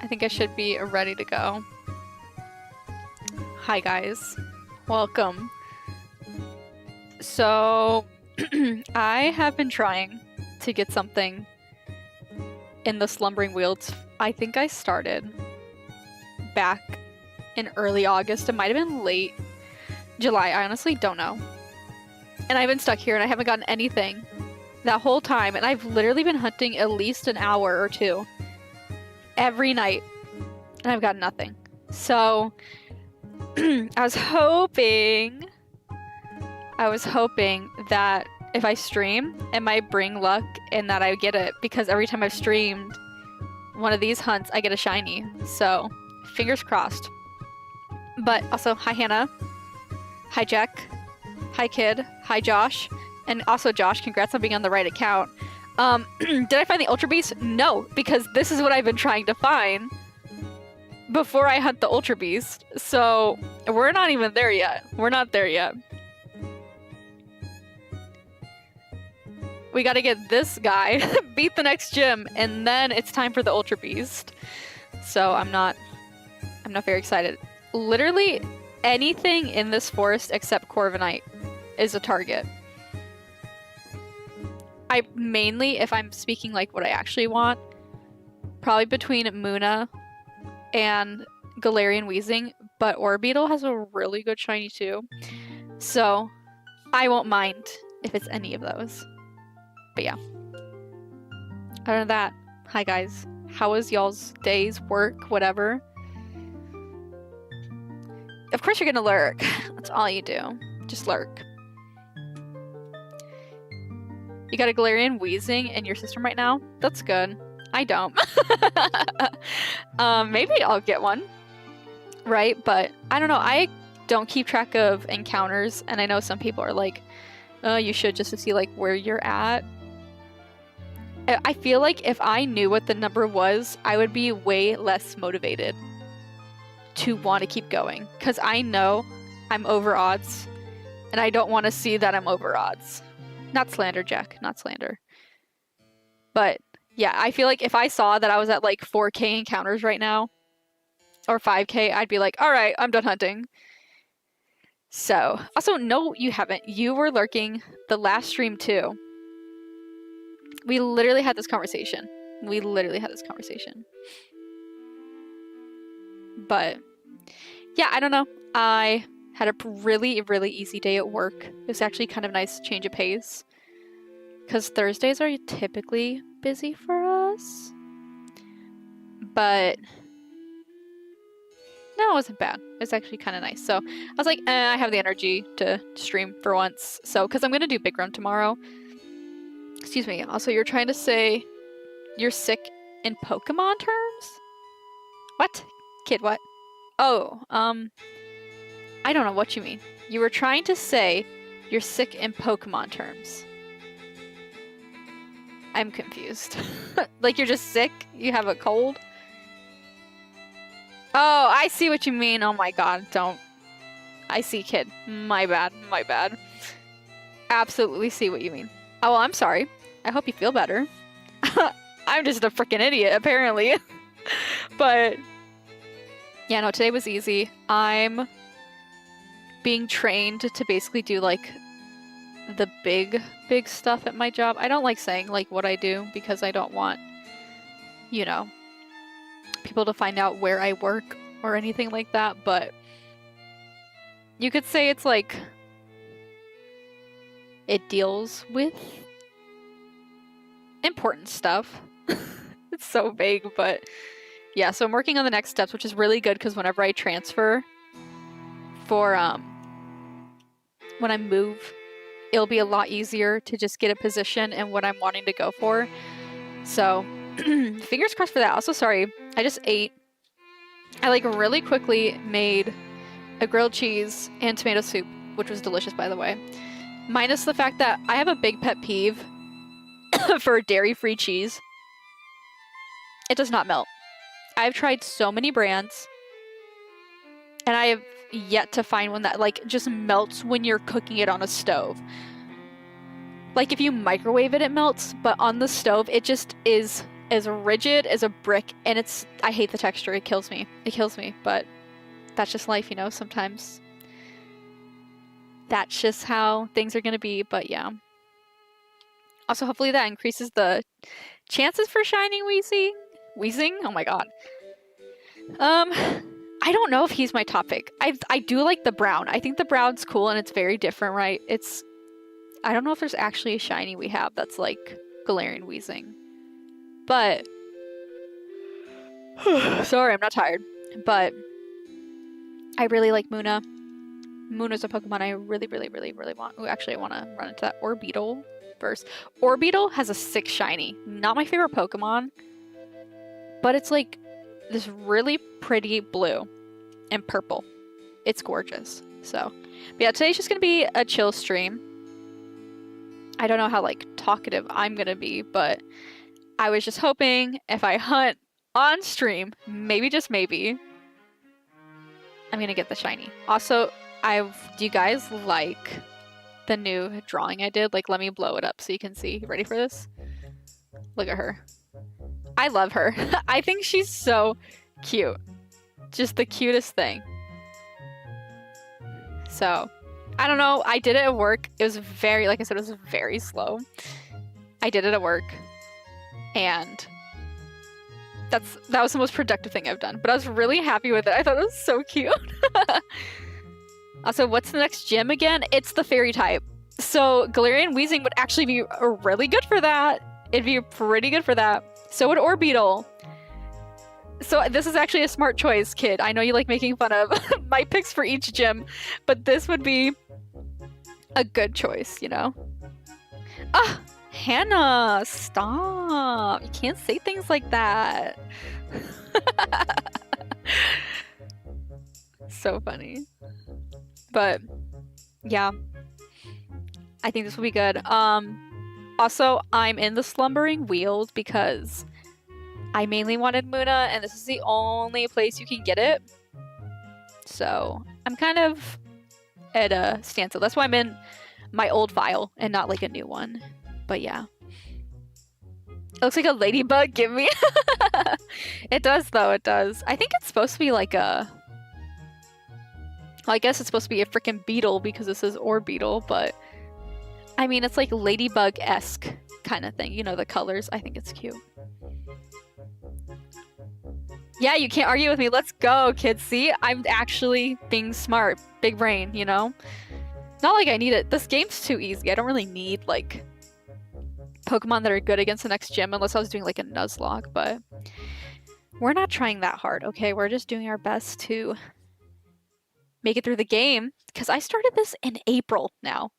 I think I should be ready to go. Hi guys, welcome. So, I have been trying to get something in the Slumbering Fields. I think I started back in early August. It might have been late July. I honestly don't know. And I've been stuck here and I haven't gotten anything that whole time. And I've literally been hunting at least an hour or two every night. And I've got nothing. So I was hoping that if I stream, it might bring luck and that I would get it, because every time I've streamed one of these hunts, I get a shiny. So fingers crossed. But also, hi Hannah, hi Jack, hi Kid, hi Josh, and also Josh, congrats on being on the right account. Did I find the Ultra Beast? No, because this is what I've been trying to find before I hunt the Ultra Beast. So we're not even there yet. We're not there yet. We gotta get this guy, beat the next gym, and then it's time for the Ultra Beast. So I'm not very excited. Literally anything in this forest except Corviknight is a target. I mainly, if I'm speaking like what I actually want, probably between Munna and Galarian Weezing, but Orbeetle has a really good shiny too. So I won't mind if it's any of those. But yeah. Other than that, hi guys. How was y'all's days, work, whatever? Of course you're gonna lurk. That's all you do. Just lurk. You got a Galarian Weezing in your system right now? That's good. I don't. Maybe I'll get one. Right? But I don't know. I don't keep track of encounters, and I know some people are like, oh, you should, just to see like where you're at. I feel like if I knew what the number was, I would be way less motivated to want to keep going. Because I know I'm over odds, and I don't want to see that I'm over odds. Not slander, Jack. Not slander. But yeah, I feel like if I saw that I was at like 4K encounters right now, or 5K, I'd be like, alright, I'm done hunting. So, also, no, you haven't. You were lurking the last stream too. We literally had this conversation. But yeah, I don't know. I had a really, really easy day at work. It was actually kind of nice change of pace, because Thursdays are typically busy for us. But no, it wasn't bad. It was actually kind of nice. So I was like, I have the energy to stream for once. So, because I'm going to do Big Run tomorrow. Excuse me. Also, you're trying to say you're sick in Pokemon terms? What? Kid, what? Oh, I don't know what you mean. You were trying to say you're sick in Pokemon terms. I'm confused. Like you're just sick? You have a cold? Oh, I see what you mean. Oh my god, don't. I see, kid. My bad. My bad. Absolutely see what you mean. Oh, well, I'm sorry. I hope you feel better. I'm just a freaking idiot, apparently. But yeah, no, today was easy. I'm being trained to basically do like the big stuff at my job. I don't like saying like what I do, because I don't want, you know, people to find out where I work or anything like that. But you could say it's like it deals with important stuff. It's so vague, but yeah, so I'm working on the next steps, which is really good, because whenever I transfer for when I move, it'll be a lot easier to just get a position in what I'm wanting to go for. So fingers crossed for that. Also, sorry, I just ate. I like really quickly made a grilled cheese and tomato soup, which was delicious, by the way. Minus the fact that I have a big pet peeve for dairy-free cheese. It does not melt. I've tried so many brands, and I have yet to find one that like just melts when you're cooking it on a stove. Like if you microwave it, it melts, but on the stove, it just is as rigid as a brick, and I hate the texture. It kills me. It kills me, but that's just life, you know? Sometimes that's just how things are gonna be, but yeah. Also, hopefully that increases the chances for shining Weezing. Weezing? Oh my god. I don't know if he's my top pick. I do like the brown. I think the brown's cool and it's very different, right? I don't know if there's actually a shiny we have that's like Galarian Weezing. But sorry, I'm not tired. But I really like Munna. Munna's a Pokemon I really, really, really, really want. Ooh, actually, I want to run into that Orbeetle first. Orbeetle has a 6 shiny. Not my favorite Pokemon, but it's like this really pretty blue and purple. It's gorgeous. So, but yeah, today's just gonna be a chill stream. I don't know how like talkative I'm gonna be, but I was just hoping if I hunt on stream, maybe just maybe, I'm gonna get the shiny. Also, do you guys like the new drawing I did? Like, let me blow it up so you can see. You ready for this? Look at her. I love her. I think she's so cute. Just the cutest thing. So, I don't know. I did it at work. It was very, like I said, it was very slow. I did it at work. And that was the most productive thing I've done. But I was really happy with it. I thought it was so cute. Also, what's the next gym again? It's the fairy type. So Galarian Weezing would actually be really good for that. It'd be pretty good for that. So would Orbeetle. So this is actually a smart choice, kid. I know you like making fun of my picks for each gym, but this would be a good choice, you know? Ah, Hannah, stop. You can't say things like that. So funny. But yeah, I think this will be good. Also, I'm in the Slumbering Weald because I mainly wanted Munna, and this is the only place you can get it. So I'm kind of at a standstill. That's why I'm in my old file and not like a new one. But yeah. It looks like a ladybug, give me. It does though, it does. I think it's supposed to be like a... Well, I guess it's supposed to be a freaking beetle because this is Orbeetle, but I mean, it's like ladybug-esque kind of thing. You know, the colors. I think it's cute. Yeah, you can't argue with me. Let's go, kids. See, I'm actually being smart. Big brain, you know? Not like I need it. This game's too easy. I don't really need, like, Pokemon that are good against the next gym unless I was doing, like, a Nuzlocke, but we're not trying that hard, okay? We're just doing our best to make it through the game, because I started this in April now.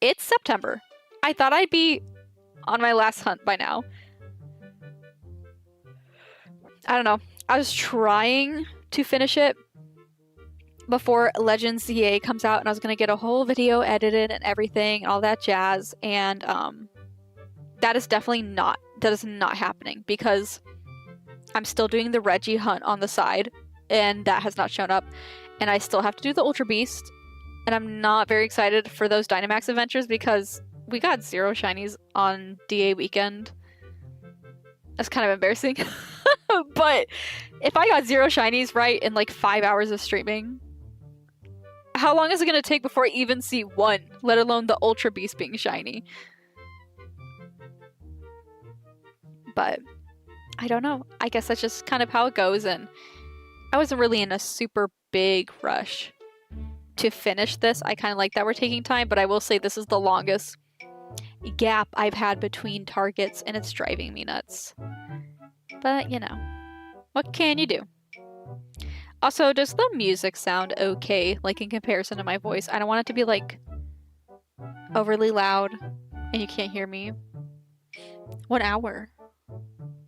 It's September. I thought I'd be on my last hunt by now. I don't know. I was trying to finish it before Legends ZA comes out, and I was going to get a whole video edited and everything, and all that jazz, and that is not happening, because I'm still doing the Reggie hunt on the side, and that has not shown up. And I still have to do the Ultra Beast. And I'm not very excited for those Dynamax adventures because we got 0 shinies on DA weekend. That's kind of embarrassing. But if I got 0 shinies, right, in like 5 hours of streaming, how long is it going to take before I even see one, let alone the Ultra Beast being shiny? But I don't know. I guess that's just kind of how it goes, and I wasn't really in a super big rush to finish this. I kind of like that we're taking time, but I will say this is the longest gap I've had between targets, and it's driving me nuts. But, you know, what can you do? Also, does the music sound okay, like in comparison to my voice? I don't want it to be, like, overly loud and you can't hear me. 1 hour.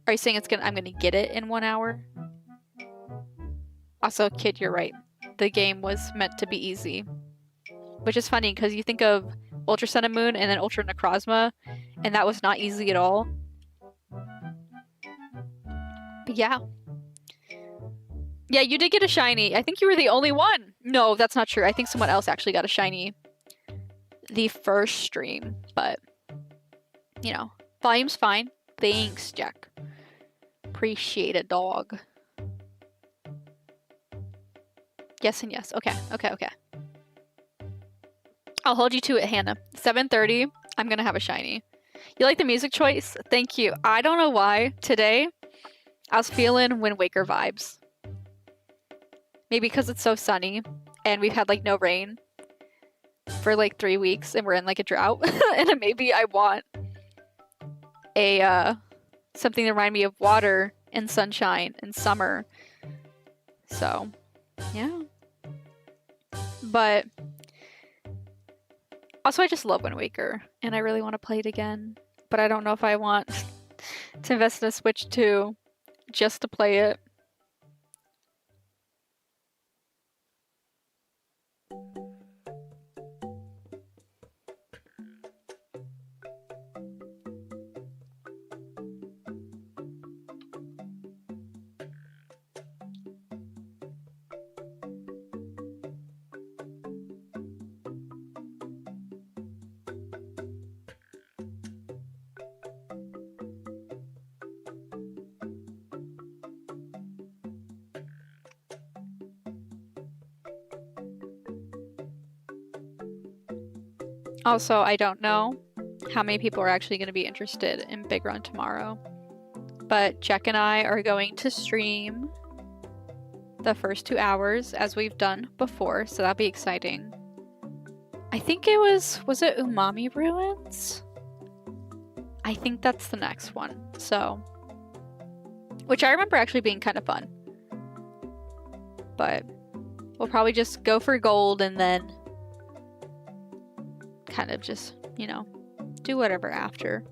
Are you saying I'm gonna get it in 1 hour? Also, kid, you're right. The game was meant to be easy. Which is funny, because you think of Ultra Sun and Moon and then Ultra Necrozma, and that was not easy at all. But yeah. Yeah, you did get a shiny. I think you were the only one. No, that's not true. I think someone else actually got a shiny the first stream. But, you know, volume's fine. Thanks, Jack. Appreciate it, dog. Yes and yes. Okay, okay, okay. I'll hold you to it, Hannah. 7:30, I'm gonna have a shiny. You like the music choice? Thank you. I don't know why. Today, I was feeling Wind Waker vibes. Maybe because it's so sunny and we've had like no rain for like 3 weeks and we're in like a drought. And maybe I want a something to remind me of water and sunshine and summer. So, yeah. But also I just love Wind Waker and I really want to play it again. But I don't know if I want to invest in a Switch 2 just to play it. Also, I don't know how many people are actually going to be interested in Big Run tomorrow. But Jack and I are going to stream the first 2 hours as we've done before, so that'll be exciting. I think it was it Umami Ruins? I think that's the next one. So, which I remember actually being kind of fun. But we'll probably just go for gold and then kind of just, you know, do whatever after.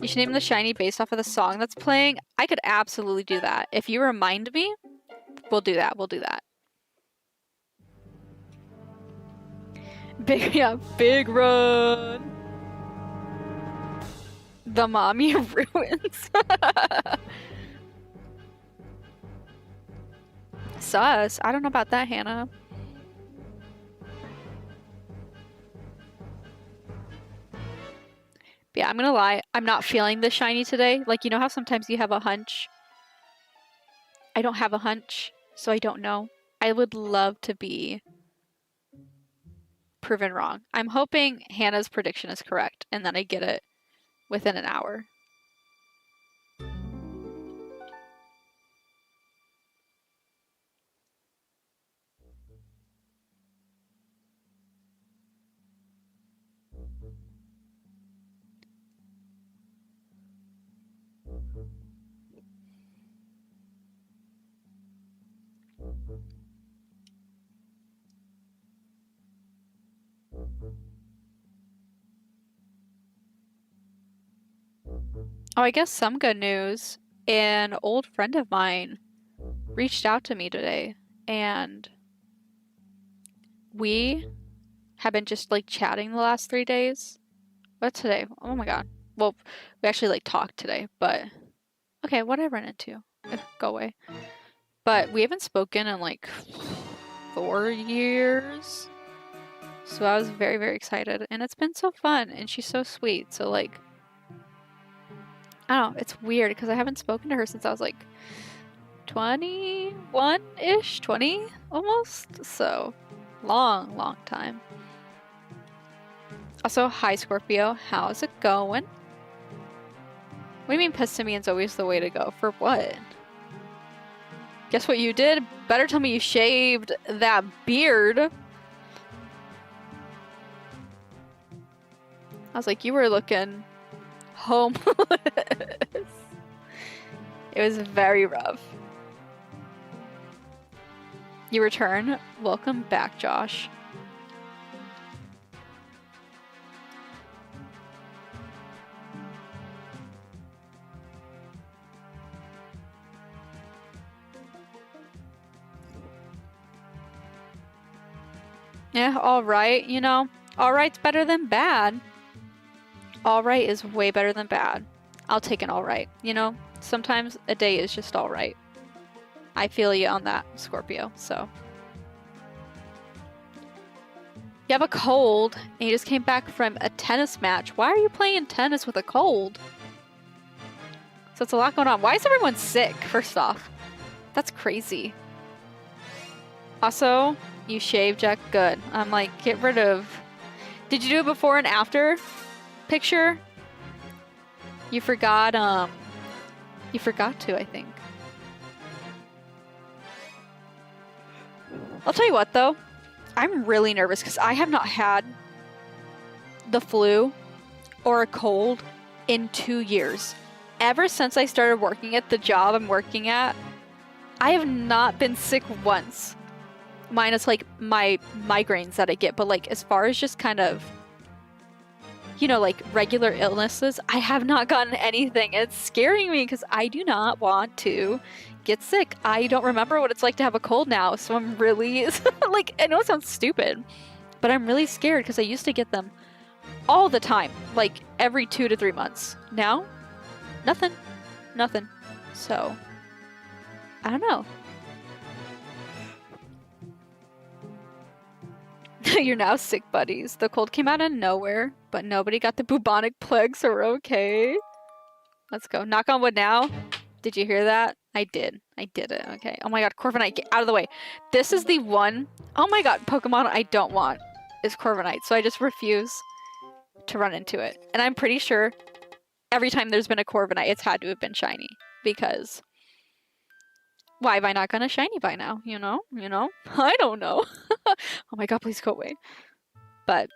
You should name the shiny based off of the song that's playing. I could absolutely do that. If you remind me, we'll do that. We'll do that. Big Run. The Mommy Ruins. Sus. I don't know about that, Hannah. Yeah, I'm gonna lie. I'm not feeling the shiny today. Like, you know how sometimes you have a hunch? I don't have a hunch, so I don't know. I would love to be proven wrong. I'm hoping Hannah's prediction is correct and then I get it within an hour. Oh, I guess some good news. An old friend of mine reached out to me today and we have been just like chatting the last 3 days. What's today? Oh my god. Well, we actually like talked today, but okay, what I run into? Go away. But we haven't spoken in like 4 years. So I was very, very excited and it's been so fun and she's so sweet. So like, I don't know, it's weird because I haven't spoken to her since I was like 21-ish, 20 almost. So long, long time. Also, hi Scorpio, how's it going? What do you mean Pistimian's always the way to go? For what? Guess what you did? Better tell me you shaved that beard. I was like, you were looking homeless. It was very rough. You return? Welcome back, Josh. Yeah, alright, you know. Alright's better than bad. Alright is way better than bad. I'll take an alright, you know? Sometimes a day is just alright. I feel you on that, Scorpio, so. You have a cold, and you just came back from a tennis match. Why are you playing tennis with a cold? So it's a lot going on. Why is everyone sick, first off? That's crazy. Also, you shave, Jack. Good. I'm like, get rid of... Did you do a before and after picture? You forgot to, I think. I'll tell you what, though. I'm really nervous because I have not had the flu or a cold in 2 years. Ever since I started working at the job I'm working at, I have not been sick once. Minus, like, my migraines that I get. But, like, as far as just kind of, you know, like, regular illnesses, I have not gotten anything. It's scaring me because I do not want to get sick. I don't remember what it's like to have a cold now. So I'm really, like, I know it sounds stupid, but I'm really scared because I used to get them all the time. Like, every 2 to 3 months. Now, nothing. Nothing. So, I don't know. You're now sick, buddies. The cold came out of nowhere, but nobody got the bubonic plague, so we're okay. Let's go. Knock on wood now. Did you hear that? I did. I did it. Okay. Oh my god, Corviknight, get out of the way. This is the one... Oh my god, Pokemon I don't want is Corviknight, so I just refuse to run into it. And I'm pretty sure every time there's been a Corviknight, it's had to have been shiny, because... Why have I not gotten a shiny by now? You know? You know? I don't know. Oh my god, please go away. But...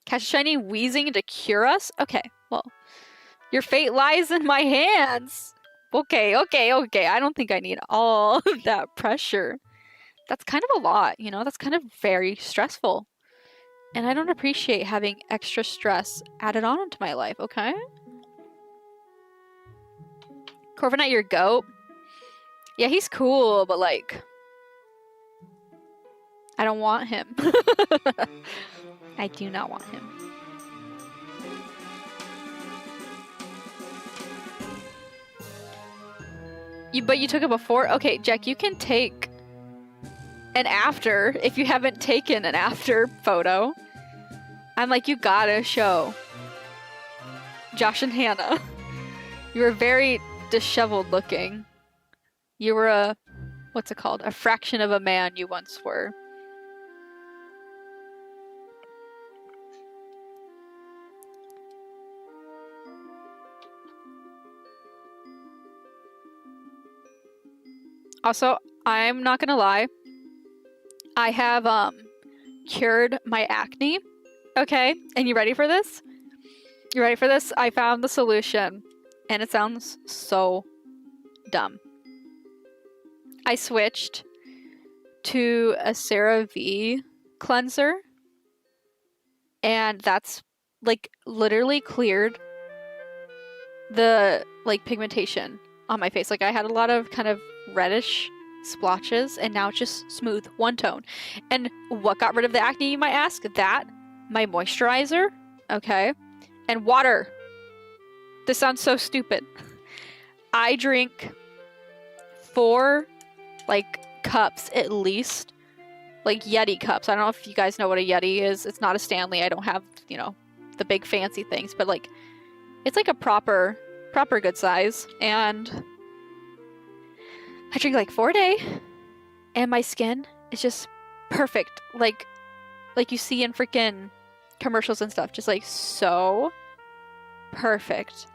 Catch a shiny wheezing to cure us? Okay, well. Your fate lies in my hands! Okay, okay, okay. I don't think I need all of that pressure. That's kind of a lot, you know? That's kind of very stressful. And I don't appreciate having extra stress added on into my life, okay? Corviknight, your goat? Yeah, he's cool, but like... I don't want him. I do not want him. But you took it before? Okay, Jack, you can take an after if you haven't taken an after photo. I'm like, you gotta show Josh and Hannah. You were very disheveled looking. You were a, what's it called? A fraction of a man you once were. Also, I'm not gonna lie. I have cured my acne. Okay, and you ready for this? You ready for this? I found the solution, and it sounds so dumb. I switched to a CeraVe cleanser, and that's like literally cleared the like pigmentation on my face. Like I had a lot of kind of reddish splotches, and now it's just smooth, one tone. And what got rid of the acne, you might ask? That, my moisturizer, okay, and water. This sounds so stupid. I drink 4 like cups at least, like Yeti cups. I don't know if you guys know what a Yeti is. It's not a Stanley. I don't have, you know, the big fancy things, but like it's like a proper good size. And I drink like 4 a day, and my skin is just perfect. Like you see in freaking commercials and stuff, just like so perfect.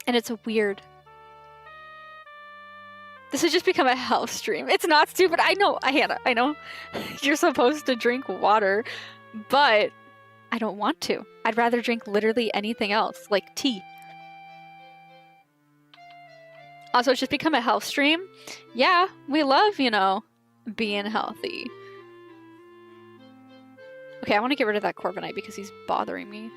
And it's weird. This has just become a health stream. It's not stupid. I know, Hannah, I know you're supposed to drink water, but I don't want to. I'd rather drink literally anything else, like tea. Also, it's just become a health stream. Yeah, we love, you know, being healthy. Okay, I want to get rid of that Corviknight because he's bothering me.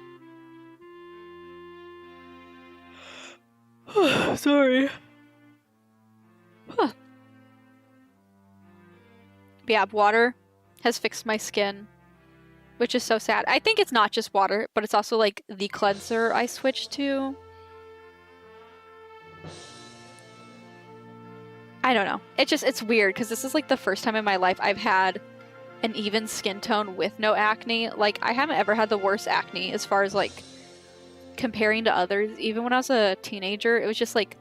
Sorry. Huh. But yeah, water has fixed my skin, which is so sad. I think it's not just water, but it's also like the cleanser I switched to. I don't know. It's weird because this is like the first time in my life I've had an even skin tone with no acne. Like I haven't ever had the worst acne as far as like comparing to others, even when I was a teenager, it was just like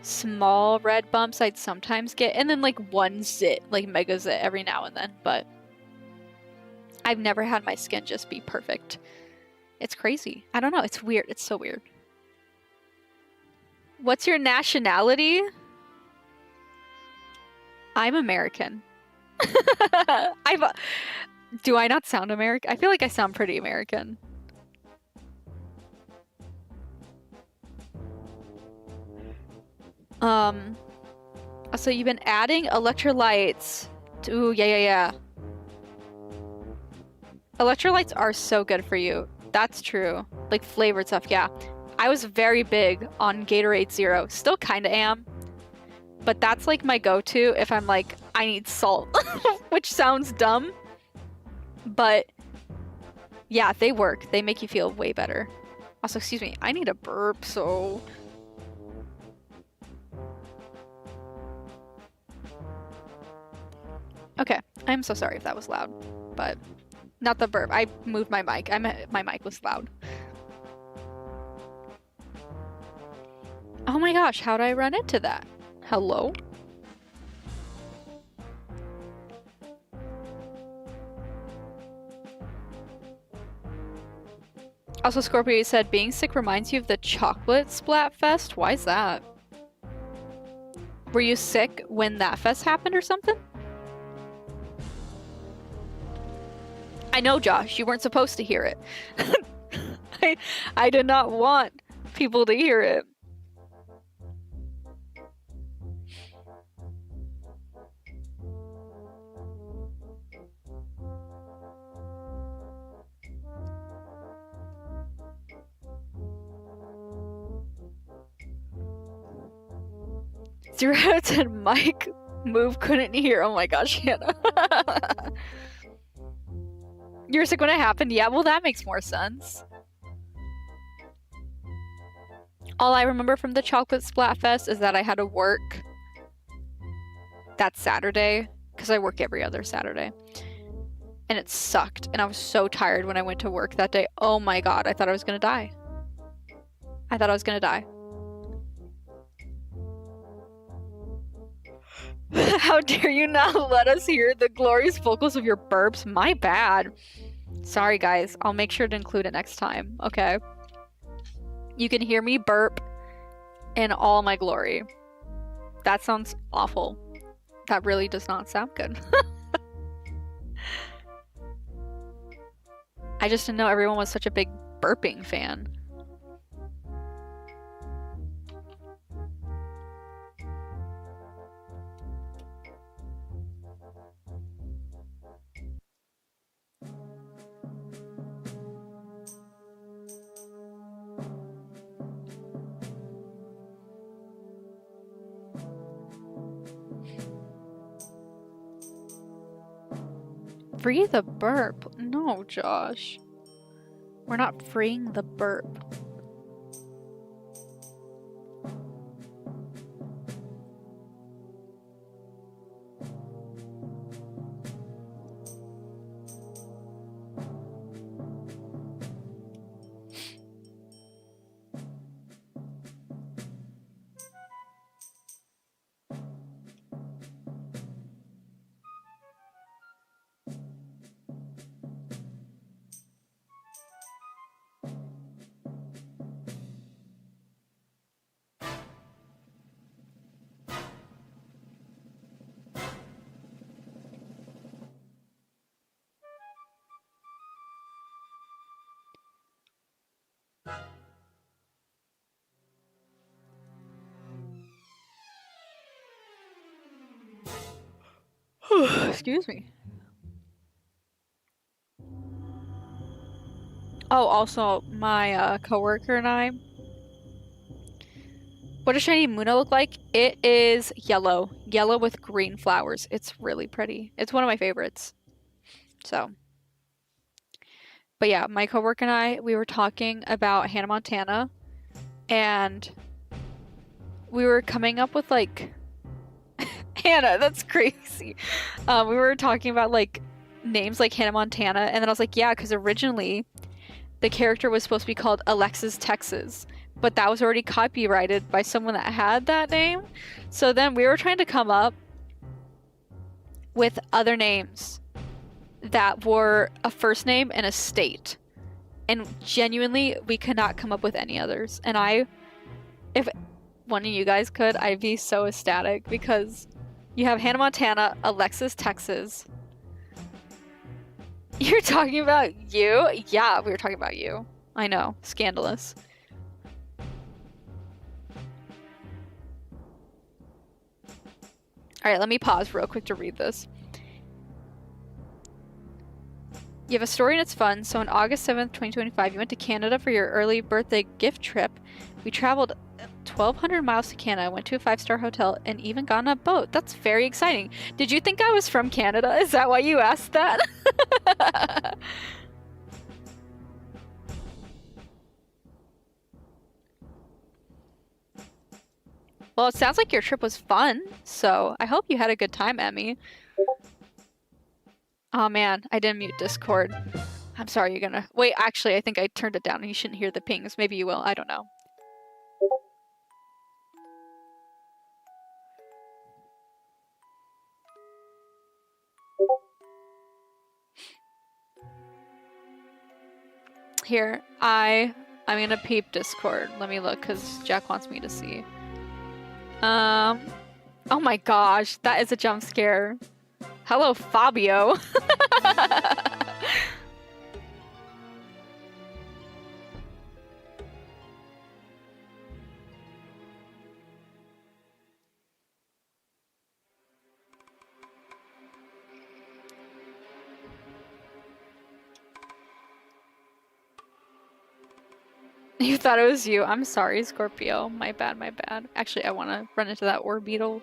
small red bumps I'd sometimes get, and then like one zit, like mega zit every now and then, but I've never had my skin just be perfect. It's crazy. I don't know. It's weird. It's so weird. What's your nationality? I'm American. Do I not sound American? I feel like I sound pretty American. So you've been adding electrolytes. Ooh, yeah. Electrolytes are so good for you. That's true. Like flavored stuff, yeah. I was very big on Gatorade Zero. Still kind of am. But that's like my go-to if I'm like, I need salt. Which sounds dumb. But yeah, they work. They make you feel way better. Also, excuse me, I need a burp, so... Okay, I'm so sorry if that was loud, but not the burp. I moved my mic. My mic was loud. Oh my gosh, how'd I run into that? Hello? Also, Scorpio said, being sick reminds you of the chocolate splat fest? Why is that? Were you sick when that fest happened or something? I know, Josh, you weren't supposed to hear it. I did not want people to hear it. Zero out of 10 mic move couldn't hear. Oh my gosh, Hannah. You were sick when it happened? Yeah, well that makes more sense. All I remember from the Chocolate Splatfest is that I had to work that Saturday, because I work every other Saturday. And it sucked, and I was so tired when I went to work that day. Oh my god, I thought I was gonna die. I thought I was gonna die. How dare you not let us hear the glorious vocals of your burps? My bad. Sorry, guys. I'll make sure to include it next time. Okay. You can hear me burp in all my glory. That sounds awful. That really does not sound good. I just didn't know everyone was such a big burping fan. Free the burp? No, Josh. We're not freeing the burp. Excuse me. Oh, also, my coworker and I. What does shiny Muna look like? It is yellow. Yellow with green flowers. It's really pretty. It's one of my favorites. So. But yeah, my coworker and I, we were talking about Hannah Montana. And we were coming up with like... Hannah, that's crazy. We were talking about like names like Hannah Montana. And then I was like, yeah, because originally the character was supposed to be called Alexis Texas, but that was already copyrighted by someone that had that name. So then we were trying to come up with other names that were a first name and a state. And genuinely, we could not come up with any others. And if one of you guys could, I'd be so ecstatic because you have Hannah Montana, Alexis Texas. You're talking about you? Yeah, we were talking about you. I know. Scandalous. Alright, let me pause real quick to read this. You have a story and it's fun. So on August 7th, 2025, you went to Canada for your early birthday gift trip. We traveled 1,200 miles to Canada, went to a 5-star hotel, and even got on a boat. That's very exciting. Did you think I was from Canada? Is that why you asked that? Well, it sounds like your trip was fun, so I hope you had a good time, Emmy. Oh man, I didn't mute Discord. I'm sorry, you're gonna... Wait, actually, I think I turned it down and you shouldn't hear the pings. Maybe you will, I don't know. Here, I'm gonna peep Discord. Let me look, because Jack wants me to see. Oh my gosh, that is a jump scare. Hello, Fabio. You thought it was you. I'm sorry, Scorpio. My bad, my bad. Actually, I want to run into that ore beetle.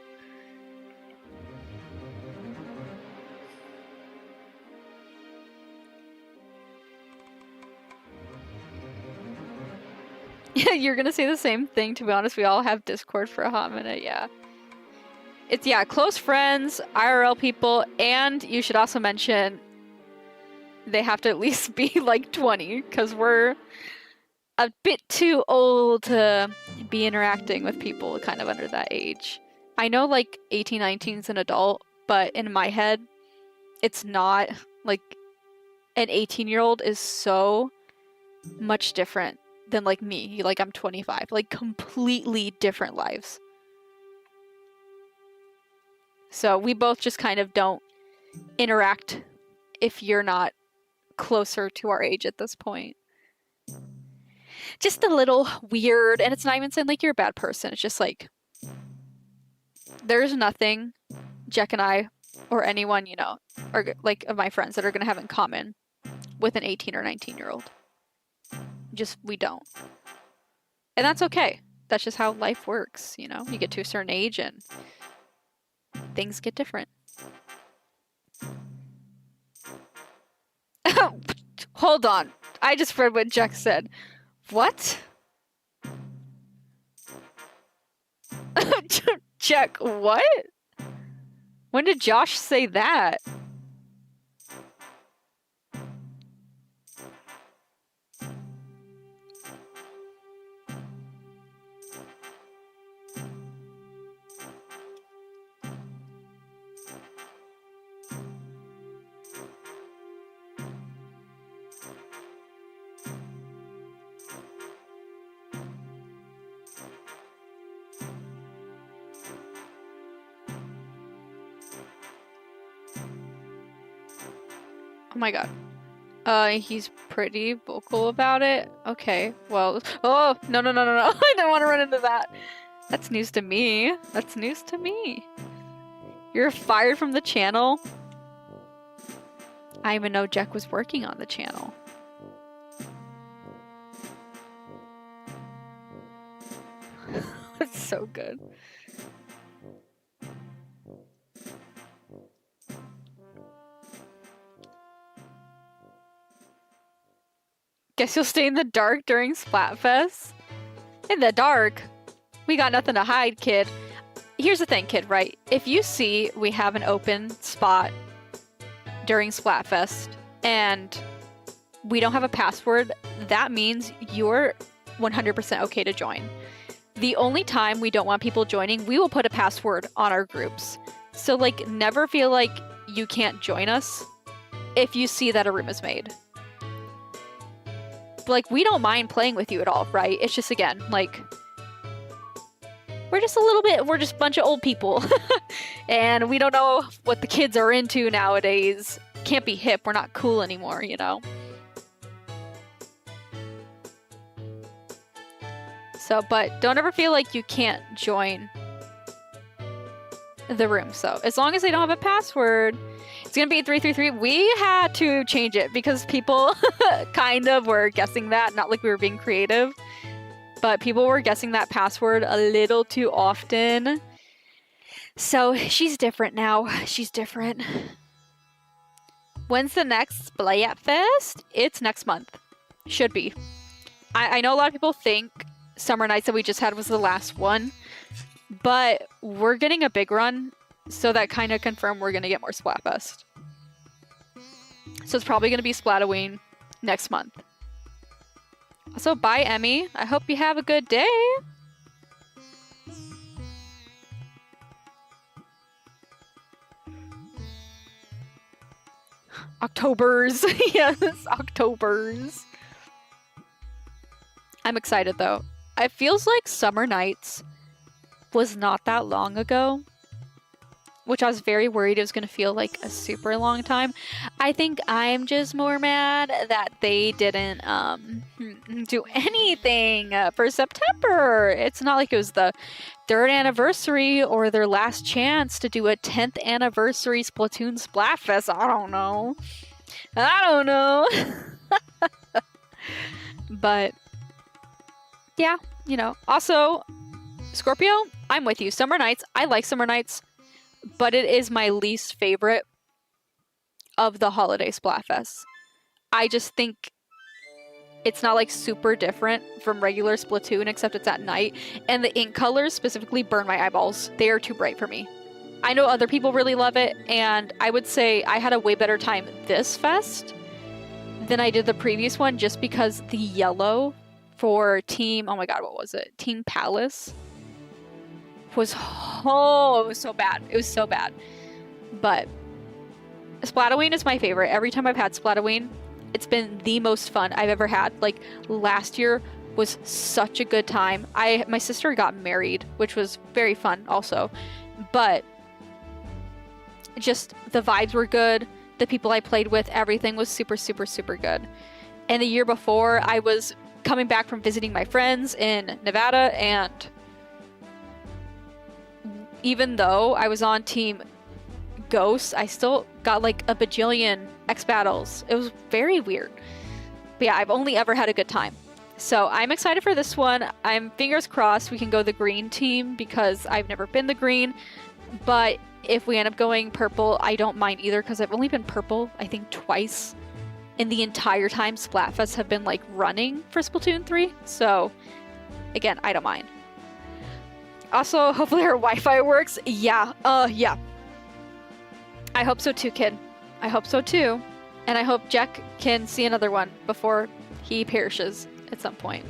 You're gonna say the same thing, to be honest. We all have Discord for a hot minute, yeah. It's, yeah, close friends, IRL people, and you should also mention they have to at least be like 20, because we're a bit too old to be interacting with people kind of under that age. I know like 18, 19 is an adult, but in my head, it's not. Like, an 18-year-old is so much different than like me. Like, I'm 25. Like, completely different lives. So we both just kind of don't interact if you're not closer to our age at this point. Just a little weird, and it's not even saying like you're a bad person. It's just like there's nothing Jack and I or anyone, you know, or like of my friends that are gonna have in common with an 18 or 19-year-old. Just, we don't. And that's okay. That's just how life works, you know? You get to a certain age and things get different. Hold on. I just read what Jack said. What? Jack, what? When did Josh say that? Oh my god. He's pretty vocal about it. Okay, well... Oh, no. I don't want to run into that. That's news to me. That's news to me. You're fired from the channel? I even know Jack was working on the channel. That's so good. Guess you'll stay in the dark during Splatfest? In the dark? We got nothing to hide, kid. Here's the thing, kid, right? If you see we have an open spot during Splatfest and we don't have a password, that means you're 100% okay to join. The only time we don't want people joining, we will put a password on our groups. So like never feel like you can't join us if you see that a room is made. But, like, we don't mind playing with you at all, right? It's just, again, like, we're just a bunch of old people. And we don't know what the kids are into nowadays. Can't be hip, we're not cool anymore, you know? So, but don't ever feel like you can't join the room. So, as long as they don't have a password, it's gonna be 333. We had to change it because people kind of were guessing that, not like we were being creative, but people were guessing that password a little too often. So she's different now. She's different. When's the next Splayat Fest? It's next month. Should be. I know a lot of people think Summer Nights that we just had was the last one, but we're getting a big run. So that kind of confirmed we're going to get more Splatfest. So it's probably going to be Splatoween next month. Also, bye, Emmy. I hope you have a good day. Octobers. Yes, Octobers. I'm excited, though. It feels like Summer Nights was not that long ago, which I was very worried it was going to feel like a super long time. I think I'm just more mad that they didn't do anything for September. It's not like it was the 3rd anniversary or their last chance to do a 10th anniversary Splatoon Splatfest. I don't know. But yeah, you know. Also, Scorpio, I'm with you. Summer Nights, I like Summer Nights, but it is my least favorite of the holiday Splatfests. I just think it's not like super different from regular Splatoon, except it's at night. And the ink colors specifically burn my eyeballs. They are too bright for me. I know other people really love it, and I would say I had a way better time this fest than I did the previous one, just because the yellow for Team, oh my god, what was it? Team Palace was, oh, it was so bad. It was so bad. But Splatoween is my favorite. Every time I've had Splatoween, it's been the most fun I've ever had. Like, last year was such a good time. My sister got married, which was very fun also. But just the vibes were good. The people I played with, everything was super, super, super good. And the year before, I was coming back from visiting my friends in Nevada, and even though I was on Team Ghosts, I still got like a bajillion X battles. It was very weird. But yeah, I've only ever had a good time. So I'm excited for this one. I'm fingers crossed we can go the green team because I've never been the green. But if we end up going purple, I don't mind either because I've only been purple, I think, twice in the entire time Splatfests have been like running for Splatoon 3. So again, I don't mind. Also, hopefully our Wi-Fi works. Yeah, yeah. I hope so too, kid. I hope so too. And I hope Jack can see another one before he perishes at some point.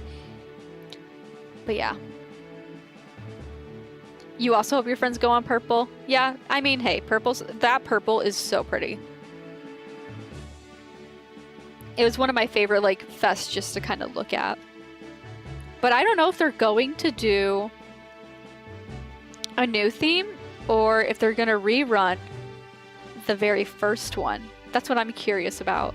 But yeah. You also hope your friends go on purple? Yeah, I mean, hey, that purple is so pretty. It was one of my favorite, like, fests just to kind of look at. But I don't know if they're going to do a new theme or if they're going to rerun the very first one. That's what I'm curious about.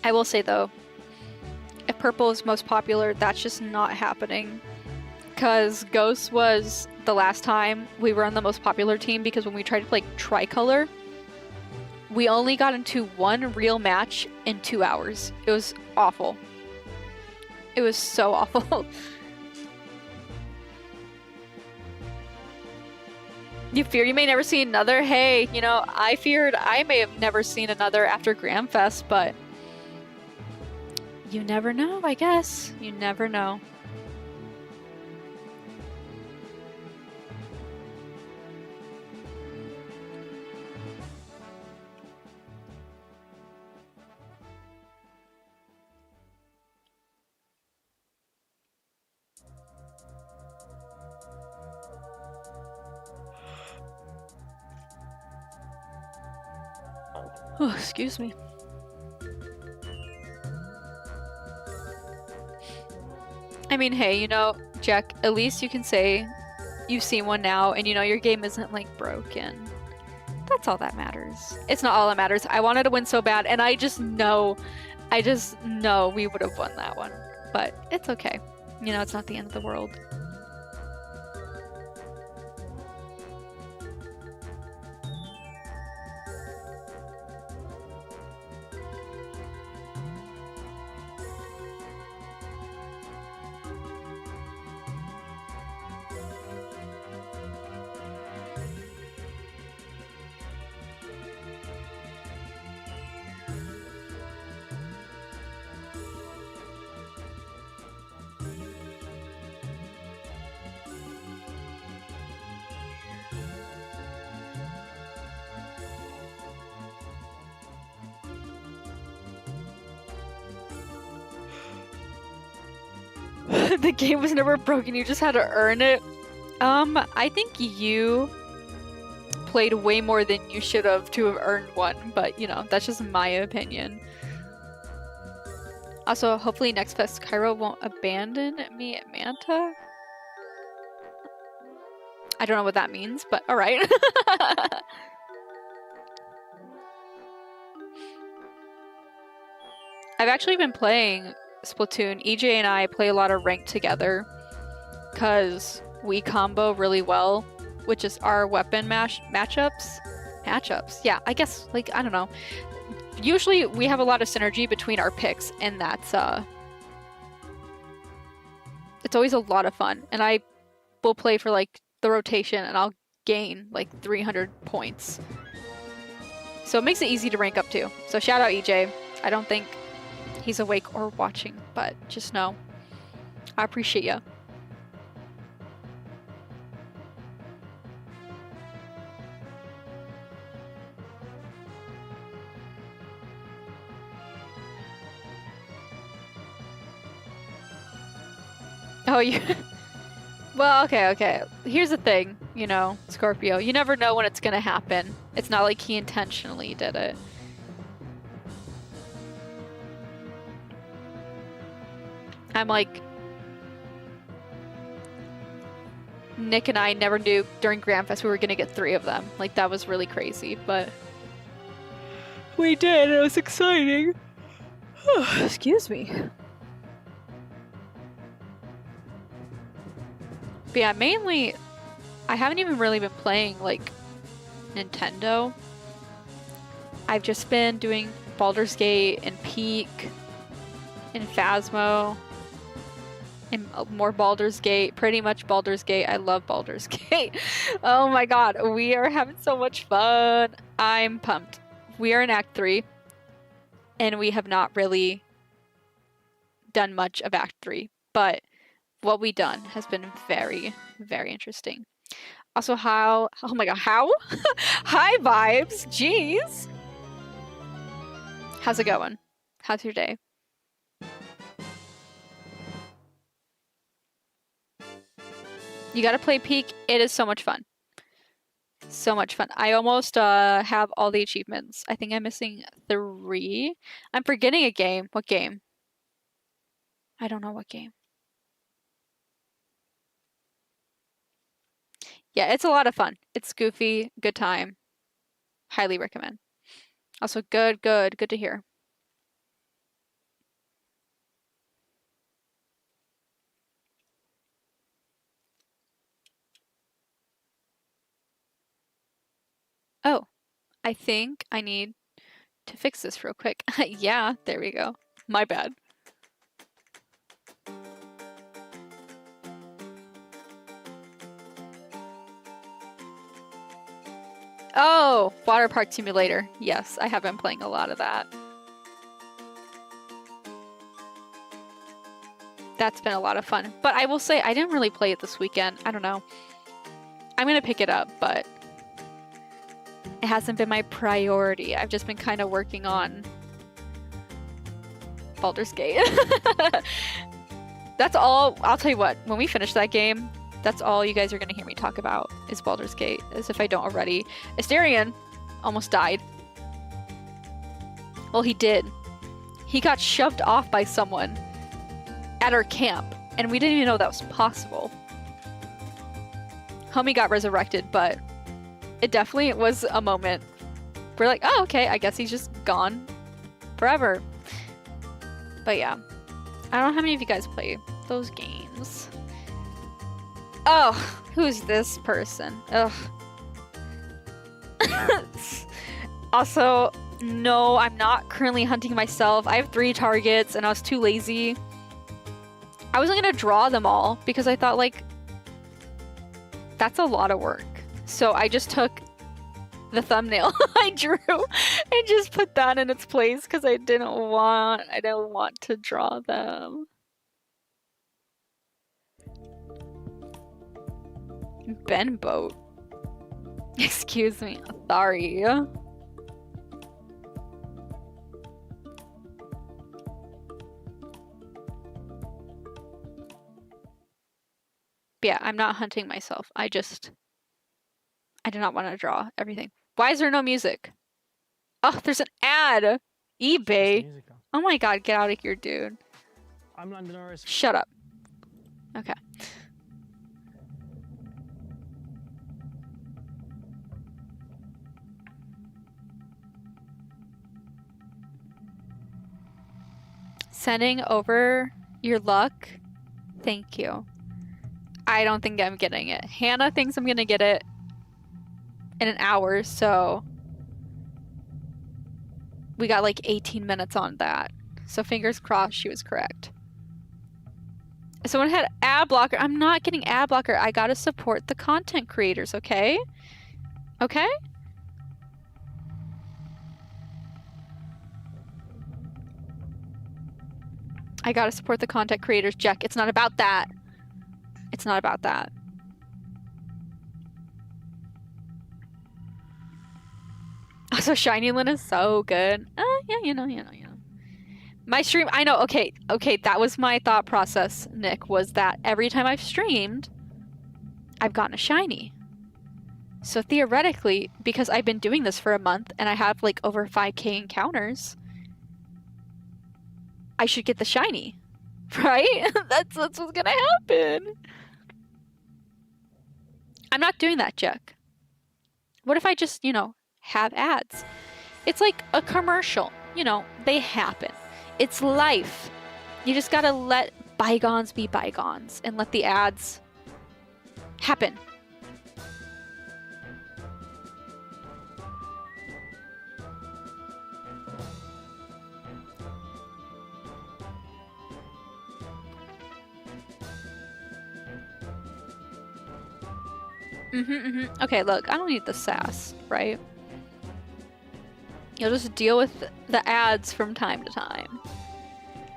I will say though, if purple is most popular, that's just not happening. Because Ghost was the last time we were on the most popular team, because when we tried to play tricolor, we only got into one real match in 2 hours. It was awful. It was so awful. You fear you may never see another? Hey, you know, I feared I may have never seen another after Grandfest, but you never know, I guess. You never know. Oh, excuse me. I mean, hey, you know, Jack, at least you can say you've seen one now and you know your game isn't like broken. That's all that matters. It's not all that matters. I wanted to win so bad and I just know we would have won that one. But it's okay. You know, it's not the end of the world. The game was never broken, you just had to earn it. I think you played way more than you should have to have earned one, but you know, that's just my opinion. Also, hopefully next fest Cairo won't abandon me at Manta. I don't know what that means, but alright. I've actually been playing Splatoon. EJ and I play a lot of ranked together because we combo really well, which is our weapon matchups. Yeah, I guess, like, I don't know. Usually we have a lot of synergy between our picks, and that's it's always a lot of fun. And I will play for like the rotation and I'll gain like 300 points. So it makes it easy to rank up too. So shout out EJ. I don't think he's awake or watching, but just know I appreciate you. Oh, you. Well, okay. Here's the thing, you know, Scorpio. You never know when it's gonna happen. It's not like he intentionally did it. I'm like, Nick and I never knew during Grandfest we were gonna get 3 of them. Like, that was really crazy, but we did. It was exciting. Excuse me. But yeah, mainly, I haven't even really been playing, like, Nintendo. I've just been doing Baldur's Gate and Peak and Phasmo and more Baldur's Gate. Pretty much Baldur's Gate. I love Baldur's Gate. Oh my god, we are having so much fun. I'm pumped. We are in Act 3, and we have not really done much of Act 3, but what we done has been very, very interesting. Also, oh my god, how? Hi, Vibes! Jeez! How's it going? How's your day? You gotta play Peak. It is so much fun. So much fun. I almost have all the achievements. I think I'm missing 3. I'm forgetting a game. What game? I don't know what game. Yeah, it's a lot of fun. It's goofy, good time. Highly recommend. Also, good to hear. Oh, I think I need to fix this real quick. Yeah, there we go. My bad. Oh, Water Park Simulator. Yes, I have been playing a lot of that. That's been a lot of fun. But I will say, I didn't really play it this weekend. I don't know. I'm gonna pick it up, but it hasn't been my priority. I've just been kind of working on Baldur's Gate. That's all. I'll tell you what, when we finish that game, that's all you guys are going to hear me talk about is Baldur's Gate, as if I don't already. Asterion almost died. Well, he did. He got shoved off by someone at our camp, and we didn't even know that was possible. Homie got resurrected, but it definitely was a moment. We're like, oh, okay, I guess he's just gone forever. But yeah, I don't know how many of you guys play those games. Oh, who's this person? Ugh. Also, no, I'm not currently hunting myself. I have 3 targets and I was too lazy. I wasn't gonna draw them all because I thought, like, that's a lot of work. So I just took the thumbnail I drew and just put that in its place because I didn't want to draw them. Ben boat. Excuse me. Sorry. Yeah, I'm not hunting myself. I do not want to draw everything. Why is there no music? Oh, there's an ad. eBay. Oh my god, get out of here, dude. I'm London Norris. Shut up. Okay. Sending over your luck. Thank you. I don't think I'm getting it. Hannah thinks I'm gonna get it in an hour, so we got like 18 minutes on that. So fingers crossed she was correct. Someone had ad blocker. I'm not getting ad blocker. I gotta support the content creators, okay? Okay? I gotta support the content creators, Jack. It's not about that. It's not about that. Also, Shiny Lin is so good. Yeah, you know. My stream, I know, okay, that was my thought process, Nick, was that every time I've streamed, I've gotten a shiny. So theoretically, because I've been doing this for a month and I have like over 5k encounters, I should get the shiny, right? That's what's gonna happen. I'm not doing that, Jack. What if I just, have ads? It's like a commercial, they happen. It's life. You just gotta let bygones be bygones and let the ads happen. Okay, look, I don't need the sass, right? You'll just deal with the ads from time to time.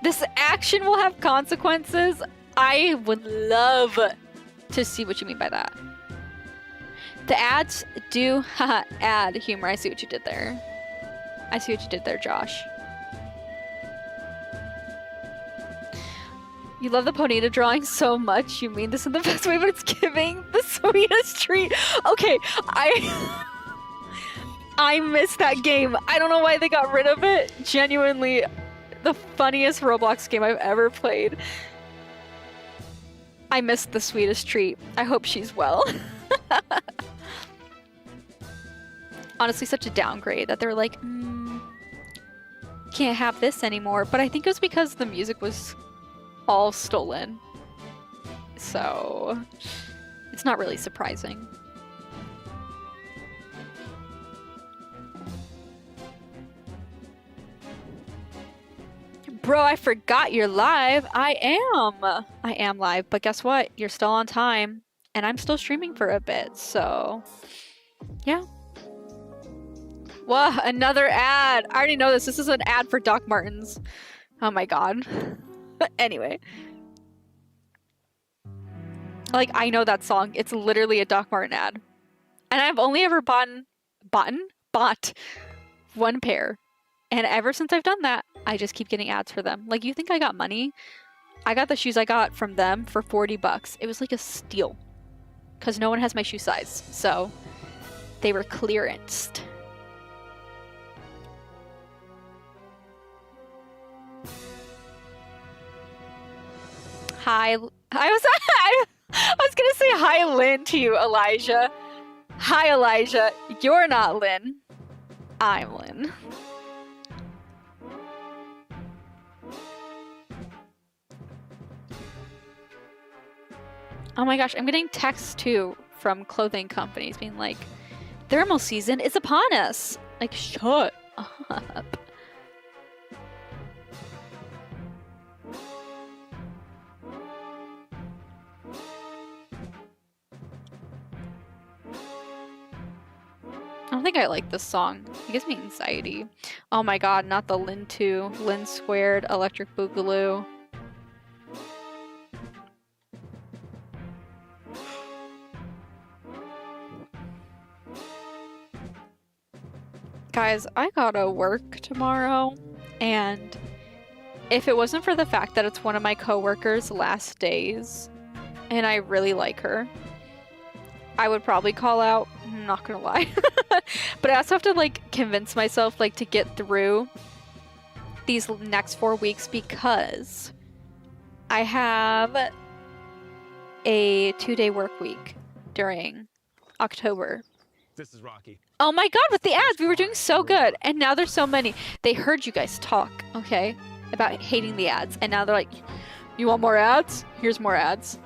This action will have consequences. I would love to see what you mean by that. The ads do add humor. I see what you did there. I see what you did there, Josh. You love the Ponyta drawing so much. You mean this in the best way, but it's giving the sweetest treat. Okay, I missed that game. I don't know why they got rid of it. Genuinely, the funniest Roblox game I've ever played. I missed the sweetest treat. I hope she's well. Honestly, such a downgrade that they're like, can't have this anymore. But I think it was because the music was all stolen. So it's not really surprising. Bro, I forgot you're live. I am live, but guess what? You're still on time, and I'm still streaming for a bit, so yeah. Wow, another ad. I already know this. This is an ad for Doc Martens. Oh my god. Anyway. Like, I know that song. It's literally a Doc Marten ad. And I've only ever bought one pair. And ever since I've done that, I just keep getting ads for them. Like, you think I got money? I got the shoes I got from them for $40. It was like a steal. Because no one has my shoe size. So, they were clearanced. Hi. I was gonna say hi, Lynn, to you, Elijah. Hi, Elijah. You're not Lynn. I'm Lynn. Oh my gosh, I'm getting texts too from clothing companies being like, thermal season is upon us. Like, shut up. I don't think I like this song. It gives me anxiety. Oh my god, not the Lynn 2. Lynn Squared, Electric Boogaloo. Guys, I gotta work tomorrow, and if it wasn't for the fact that it's one of my coworkers' last days, and I really like her, I would probably call out. I'm not gonna lie. But I also have to like convince myself like to get through these next 4 weeks because I have a 2-day work week during October. This is Rocky. Oh my god, with the ads, we were doing so good. And now there's so many. They heard you guys talk, okay, about hating the ads. And now they're like, you want more ads? Here's more ads.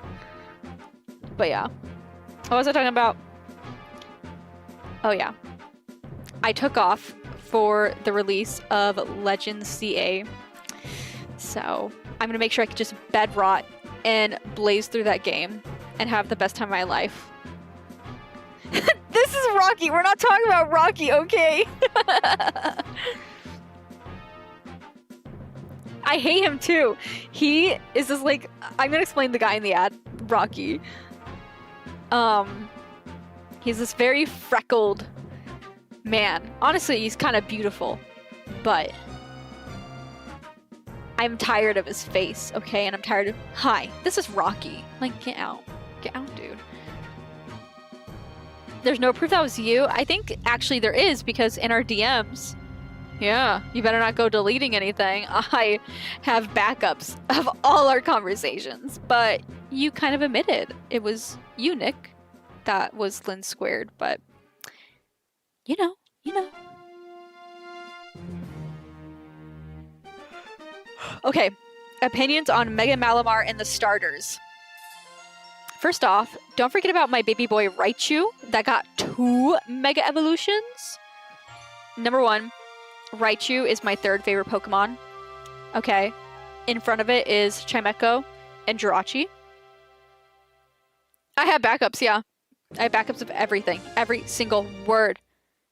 But yeah. What was I talking about? Oh yeah. I took off for the release of Legends CA. So I'm gonna make sure I can just bed rot and blaze through that game and have the best time of my life. This is Rocky. We're not talking about Rocky, okay? I hate him too. He is just like, I'm gonna explain the guy in the ad, Rocky. He's this very freckled man. Honestly, he's kind of beautiful, but I'm tired of his face, okay? And I'm tired of, hi, this is Rocky. Like, get out. Get out, dude. There's no proof that was you. I think actually there is because in our DMs, yeah, you better not go deleting anything. I have backups of all our conversations, but you kind of admitted it was you, Nick, that was Lynn Squared, but you know. Okay, opinions on Mega Malamar and the starters. First off, don't forget about my baby boy Raichu that got 2 Mega Evolutions. Number 1, Raichu is my 3rd favorite Pokemon. Okay. In front of it is Chimecho and Jirachi. I have backups, yeah. I have backups of everything. Every single word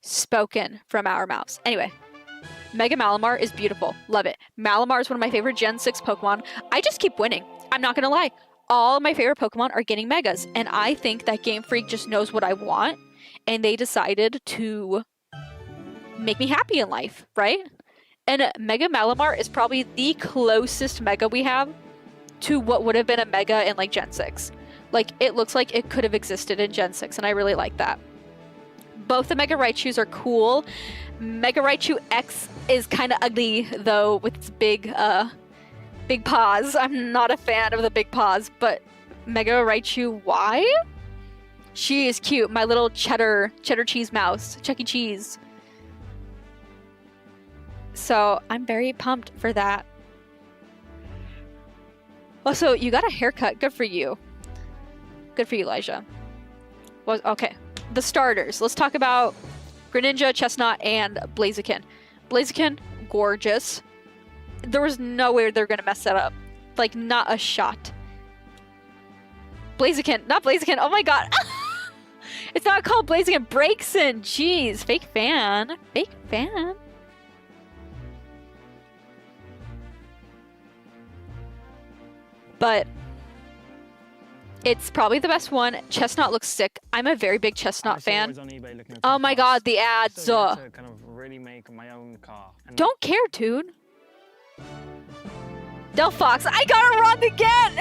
spoken from our mouths. Anyway, Mega Malamar is beautiful. Love it. Malamar is one of my favorite Gen 6 Pokemon. I just keep winning. I'm not gonna lie. All of my favorite Pokemon are getting Megas, and I think that Game Freak just knows what I want, and they decided to make me happy in life, right? And Mega Malamar is probably the closest Mega we have to what would have been a Mega in like Gen 6. Like, it looks like it could have existed in Gen 6, and I really like that. Both the Mega Raichus are cool. Mega Raichu X is kind of ugly, though, with its big paws. I'm not a fan of the big paws, but Mega Raichu Y? She is cute. My little cheddar cheese mouse. Chuck E. Cheese. So, I'm very pumped for that. Also, you got a haircut. Good for you. Good for you, Elijah. Well, okay. The starters. Let's talk about Greninja, Chestnut, and Blaziken. Blaziken, gorgeous. There was no way they're gonna mess that up. Like, not a shot. Blaziken, not Blaziken. Oh my god. It's not called Blaziken. Braixen. Jeez. Fake fan. Fake fan. But it's probably the best one. Chestnut looks sick. I'm a very big Chestnut fan. Oh my god, the ads. So to kind of really make my own car. Don't care, dude. Delphox, I got it wrong again!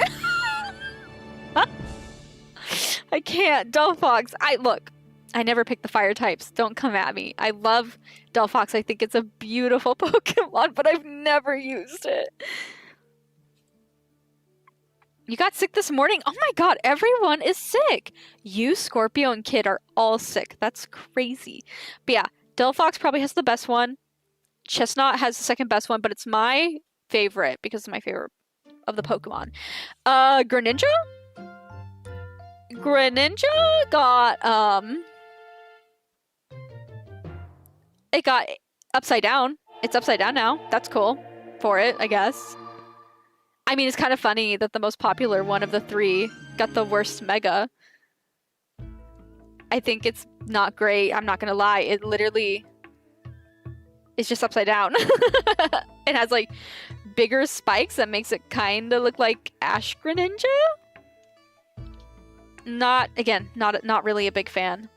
I can't. Delphox. Look, I never picked the fire types. Don't come at me. I love Delphox. I think it's a beautiful Pokemon, but I've never used it. You got sick this morning? Oh my god, everyone is sick. You, Scorpio, and Kid are all sick. That's crazy. But yeah, Delphox probably has the best one. Chestnut has the second best one, but it's my favorite because it's my favorite of the Pokemon. Greninja? Greninja got, it got upside down. It's upside down now. That's cool for it, I guess. I mean, it's kind of funny that the most popular one of the three got the worst Mega. I think it's not great. I'm not gonna lie. It literally is just upside down. It has like bigger spikes that makes it kind of look like Ash Greninja. Not really a big fan.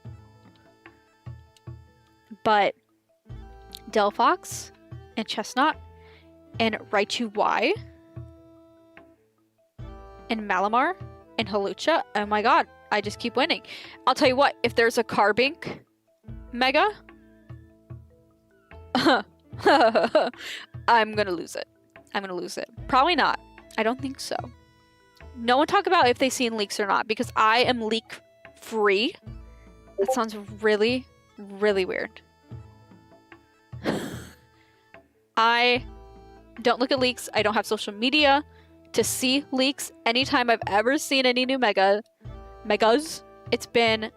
But Delphox and Chestnut and Raichu Y and Malamar and Hawlucha. Oh my god, I just keep winning. I'll tell you what, if there's a Carbink Mega, I'm gonna lose it. I'm gonna lose it. Probably not. I don't think so. No one talk about if they seen leaks or not, because I am leak free. That sounds really, really weird. I don't look at leaks. I don't have social media to see leaks. Anytime I've ever seen any new megas, it's been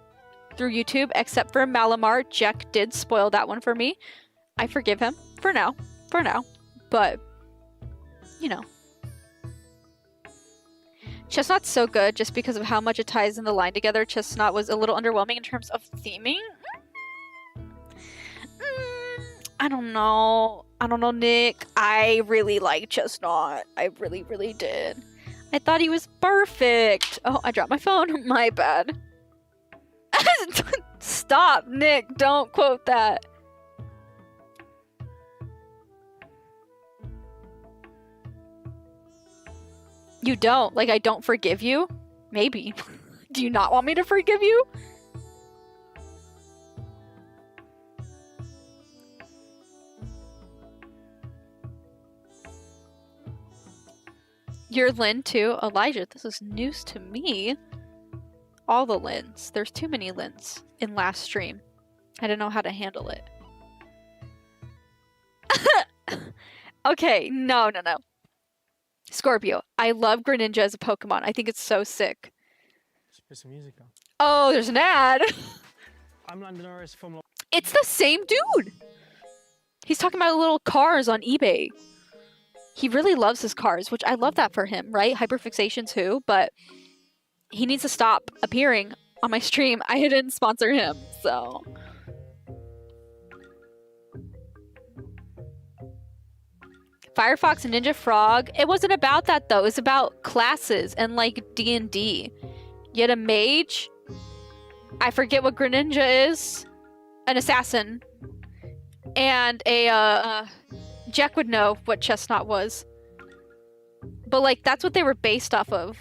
through YouTube, except for Malamar. Jack did spoil that one for me. I forgive him for now. But, you know. Chestnut's so good just because of how much it ties in the line together. Chestnut was a little underwhelming in terms of theming. I don't know, Nick. I really like Chestnut. I really, really did. I thought he was perfect. Oh, I dropped my phone. My bad. Stop, Nick. Don't quote that. You don't? Like, I don't forgive you? Maybe. Do you not want me to forgive you? You're Lynn too? Elijah, this is news to me. All the Lyns. There's too many Lyns in last stream. I don't know how to handle it. Okay, no. Scorpio, I love Greninja as a Pokemon. I think it's so sick. Oh, there's an ad. I'm Lando Norris from... It's the same dude. He's talking about little cars on eBay. He really loves his cars, which I love that for him, right? Hyperfixation too, but he needs to stop appearing on my stream. I didn't sponsor him, so... Firefox and Ninja Frog. It wasn't about that though. It was about classes and like D&D. You had a mage. I forget what Greninja is. An assassin. And a Jack would know what Chestnut was. But like that's what they were based off of.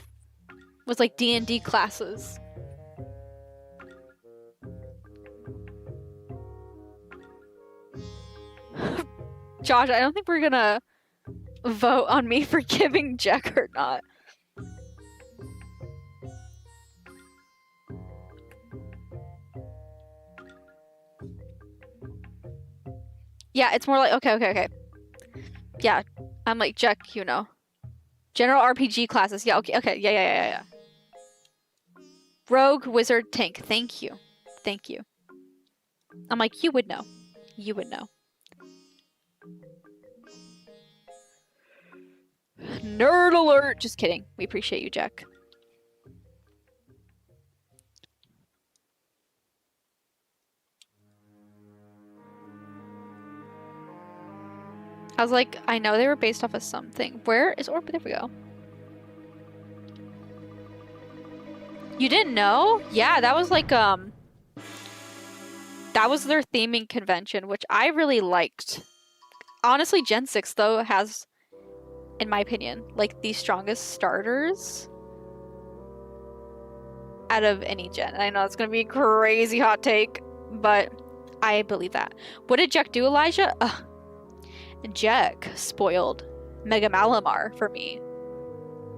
Was like D&D classes. Josh, I don't think we're gonna vote on me forgiving Jack or not. Yeah, it's more like okay. Yeah, I'm like Jack, you know. General RPG classes. Yeah, okay. Yeah. Rogue, wizard, tank. Thank you. I'm like, you would know. Nerd alert! Just kidding. We appreciate you, Jack. I was like, I know they were based off of something. Where is Orb? There we go. You didn't know? Yeah, that was like, that was their theming convention, which I really liked. Honestly, Gen 6, though, has, in my opinion, like, the strongest starters out of any gen. And I know it's gonna be a crazy hot take, but I believe that. What did Jack do, Elijah? Jack spoiled Mega Malamar for me.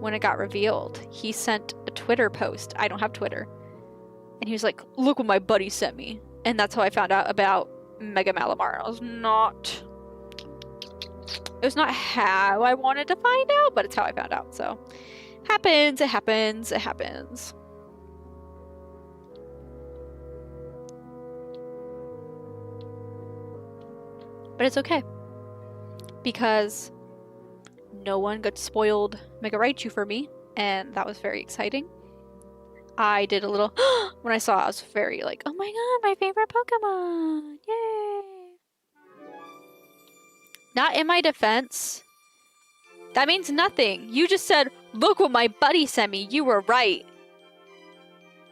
when it got revealed. He sent a Twitter post. I don't have Twitter. And he was like, look what my buddy sent me. And that's how I found out about Mega Malamar. It was not how I wanted to find out, but it's how I found out. So, happens, it happens, it happens. But it's okay. Because no one got spoiled Mega Raichu for me, and that was very exciting. I did a little when I saw it, I was very like, oh my god, my favorite Pokemon! Yay! Not in my defense. That means nothing. You just said, look what my buddy sent me. You were right.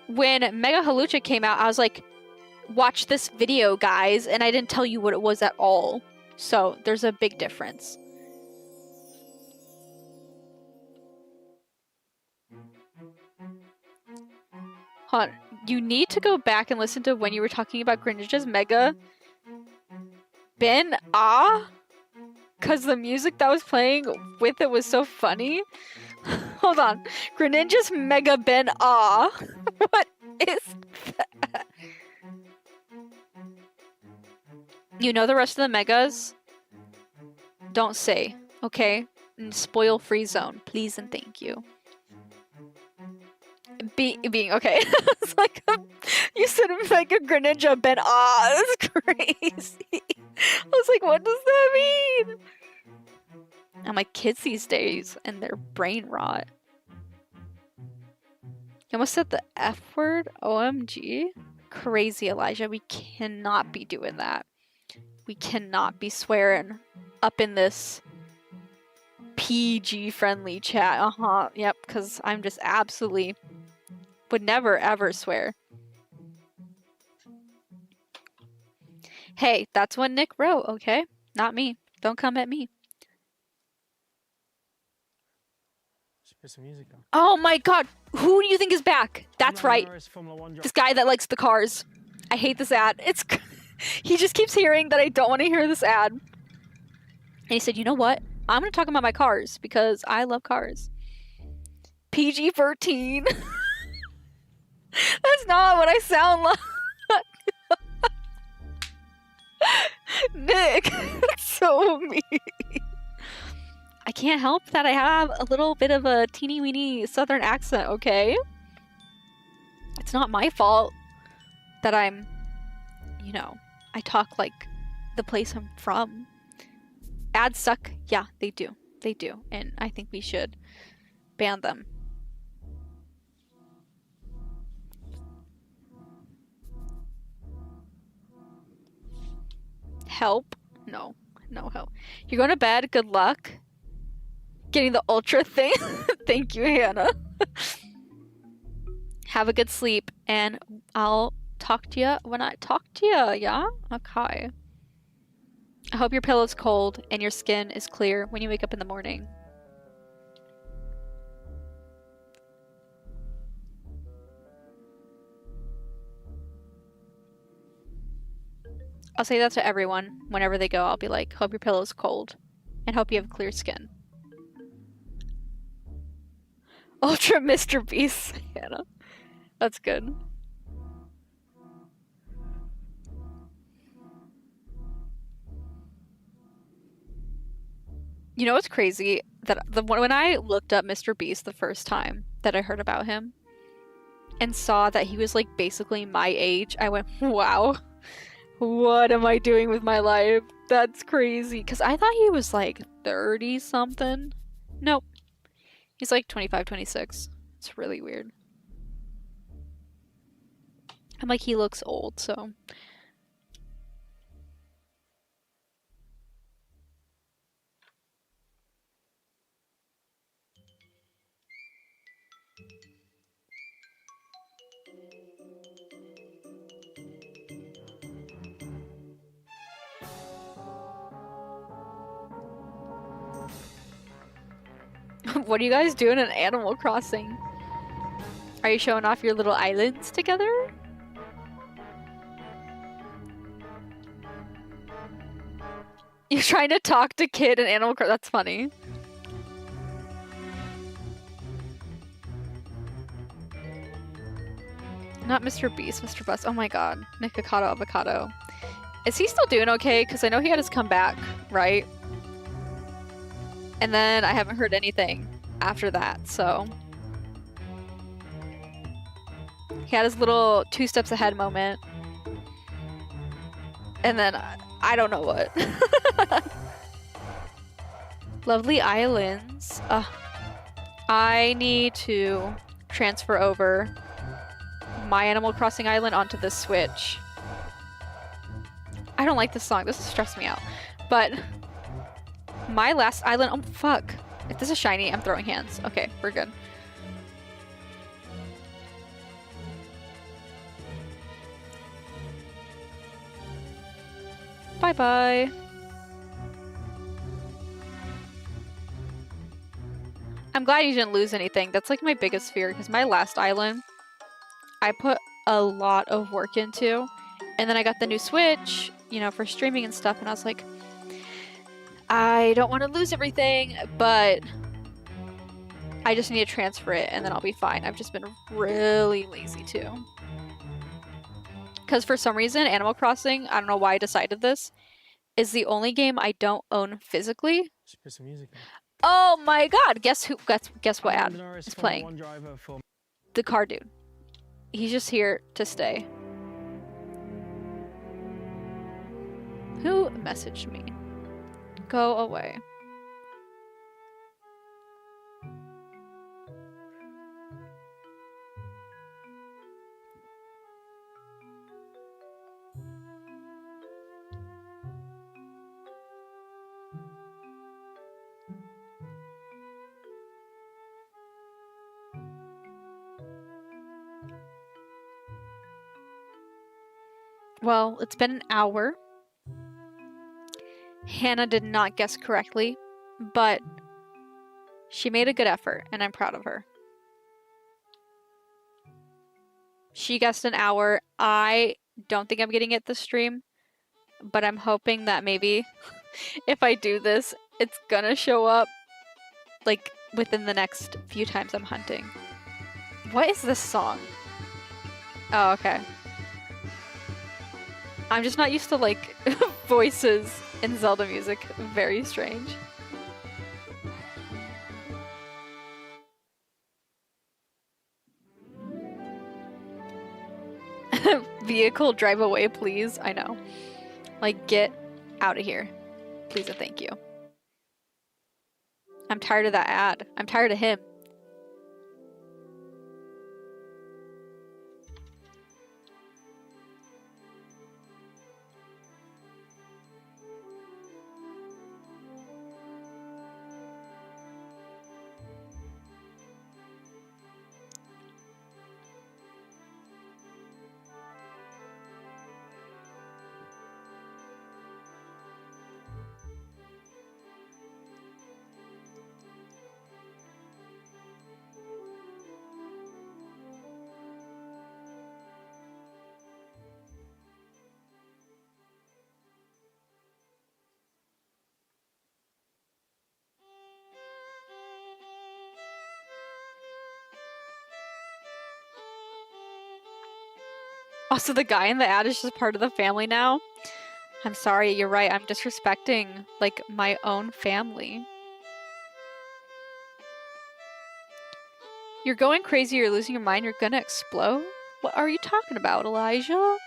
When Mega Halucha came out, I was like, watch this video, guys, and I didn't tell you what it was at all. So there's a big difference. Hold on. You need to go back and listen to when you were talking about Greninja's Mega Ben Ah, because the music that was playing with it was so funny. Hold on. Greninja's Mega Ben Ah. What is that? You know the rest of the Megas? Don't say, okay? Spoil free zone, please and thank you. Being okay. It's like you said Mega Greninja Ben Ah. That's crazy. I was like, what does that mean? And my kids these days and their brain rot. You almost said the F word? OMG. Crazy, Elijah. We cannot be doing that. We cannot be swearing up in this PG friendly chat. Yep, because I'm just absolutely would never ever swear. Hey, that's what Nick wrote, okay? Not me. Don't come at me. Put some music on. Oh my god! Who do you think is back? That's right. This guy that likes the cars. I hate this ad. It's he just keeps hearing that I don't want to hear this ad. And he said, you know what? I'm going to talk about my cars because I love cars. PG-13. That's not what I sound like. Nick, that's so mean. I can't help that I have a little bit of a teeny weeny southern accent, okay? It's not my fault that I'm, you know, I talk like the place I'm from. Ads suck. Yeah, they do. They do. And I think we should ban them. Help? No. No help. You're going to bed? Good luck. Getting the ultra thing? Thank you, Hannah. Have a good sleep, and I'll talk to you when I talk to you, yeah? Okay. I hope your pillow's cold and your skin is clear when you wake up in the morning. I'll say that to everyone whenever they go. I'll be like, hope your pillow's cold and hope you have clear skin. Ultra Mr. Beast, Hannah. That's good. You know what's crazy? That when I looked up Mr. Beast the first time that I heard about him and saw that he was like basically my age, I went, wow, what am I doing with my life? That's crazy. Because I thought he was like 30 something. Nope. He's like 25, 26. It's really weird. I'm like, he looks old, so. What are you guys doing in Animal Crossing? Are you showing off your little islands together? You're trying to talk to Kid in Animal Crossing. That's funny. Not Mr. Beast, Mr. Bus. Oh my god. Nikocado Avocado. Is he still doing okay? Because I know he had his comeback, right? And then I haven't heard anything after that, so... He had his little 2 steps ahead moment. And then I don't know what. Lovely Islands. I need to transfer over my Animal Crossing island onto the Switch. I don't like this song. This is stressing me out. But my last island... Oh, fuck. If this is shiny, I'm throwing hands. Okay, we're good. Bye-bye. I'm glad you didn't lose anything. That's like my biggest fear, because my last island, I put a lot of work into, and then I got the new Switch, you know, for streaming and stuff, and I was like, I don't want to lose everything, but I just need to transfer it, and then I'll be fine. I've just been really lazy too. Because for some reason, Animal Crossing, I don't know why I decided this, is the only game I don't own physically. Should put some music on. Oh my god! Guess who? Guess what ad is playing? The car dude. He's just here to stay. Who messaged me? Go away. Well, it's been an hour. Hannah did not guess correctly, but she made a good effort, and I'm proud of her. She guessed an hour. I don't think I'm getting it this stream, but I'm hoping that maybe if I do this, it's gonna show up like within the next few times I'm hunting. What is this song? Oh, okay. I'm just not used to like voices in Zelda music. Very strange. Vehicle, drive away, please. I know. Like, get out of here. Please and thank you. I'm tired of that ad. I'm tired of him. Also, the guy in the ad is just part of the family now. I'm sorry, you're right. I'm disrespecting, like, my own family. You're going crazy, you're losing your mind, you're gonna explode? What are you talking about, Elijah?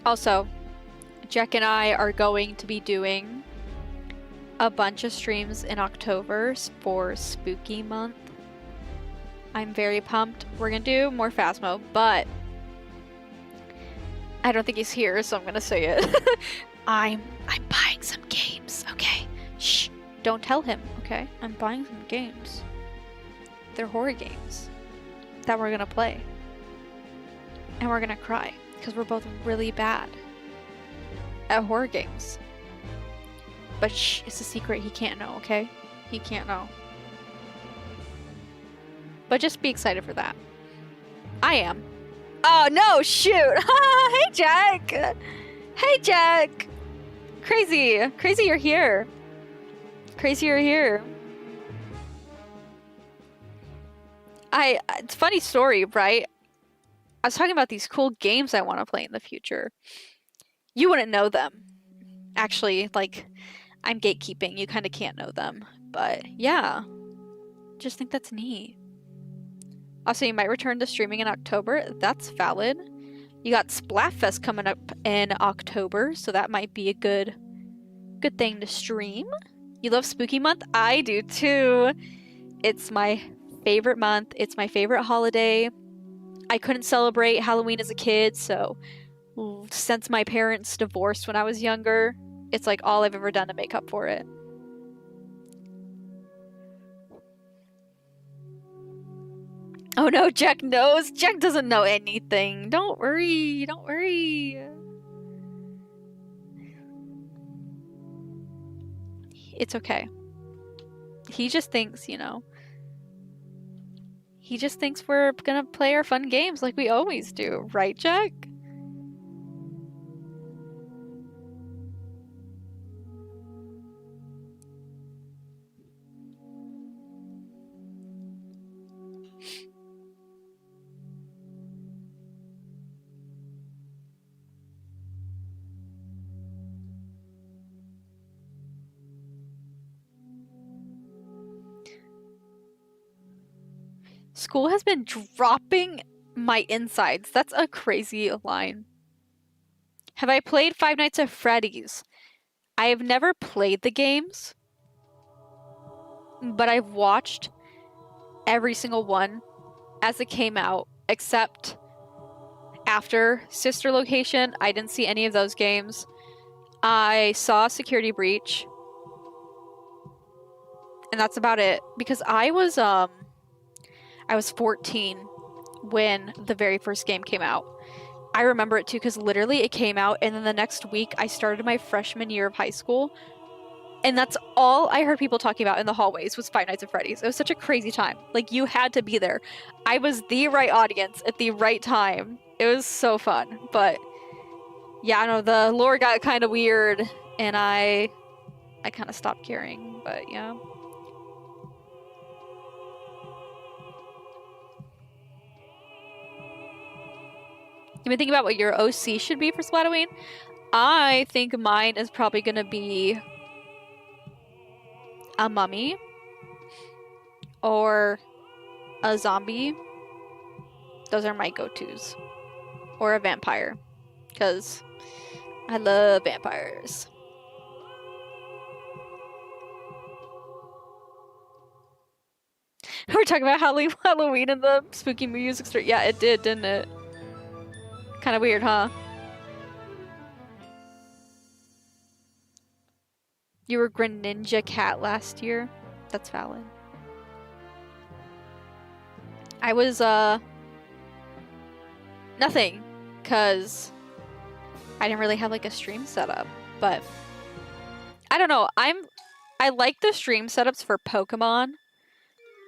Also, Jack and I are going to be doing a bunch of streams in October for Spooky Month. I'm very pumped. We're gonna do more Phasmo, but I don't think he's here, so I'm gonna say it. I'm buying some games, okay? Shh, don't tell him, okay? I'm buying some games. They're horror games that we're gonna play. And we're gonna cry because we're both really bad at horror games. But shh, it's a secret. He can't know, okay? He can't know. But just be excited for that. I am. Oh no, shoot! Hey Jack! Hey Jack! Crazy! Crazy you're here. Crazy you're here. It's a funny story, right? I was talking about these cool games I want to play in the future. You wouldn't know them. Actually, like, I'm gatekeeping. You kind of can't know them. But yeah, just think that's neat. Also, you might return to streaming in October. That's valid. You got Splatfest coming up in October, so that might be a good thing to stream. You love Spooky Month? I do too. It's my favorite month. It's my favorite holiday. I couldn't celebrate Halloween as a kid, so since my parents divorced when I was younger, it's like all I've ever done to make up for it. Oh no, Jack knows. Jack doesn't know anything. Don't worry. Don't worry. It's okay. He just thinks, you know. He just thinks we're gonna play our fun games like we always do. Right, Jack? School has been dropping my insides. That's a crazy line. Have I played Five Nights at Freddy's? I have never played the games, but I've watched every single one as it came out, except after Sister Location. I didn't see any of those games. I saw Security Breach, and that's about it. Because I was 14 when the very first game came out. I remember it too because literally it came out, and then the next week I started my freshman year of high school, and that's all I heard people talking about in the hallways was Five Nights at Freddy's. It was such a crazy time. Like, you had to be there. I was the right audience at the right time. It was so fun. But yeah, I know the lore got kind of weird, and I kind of stopped caring. But yeah. You've been thinking about what your OC should be for Splatoween? I think mine is probably gonna be a mummy or a zombie. Those are my go-tos. Or a vampire, because I love vampires. We're talking about Halloween and the spooky music store. Yeah, it did, didn't it? Kind of weird, huh? You were Greninja Cat last year. That's valid. I was, nothing, because I didn't really have, like, a stream setup, but I don't know. I like the stream setups for Pokémon,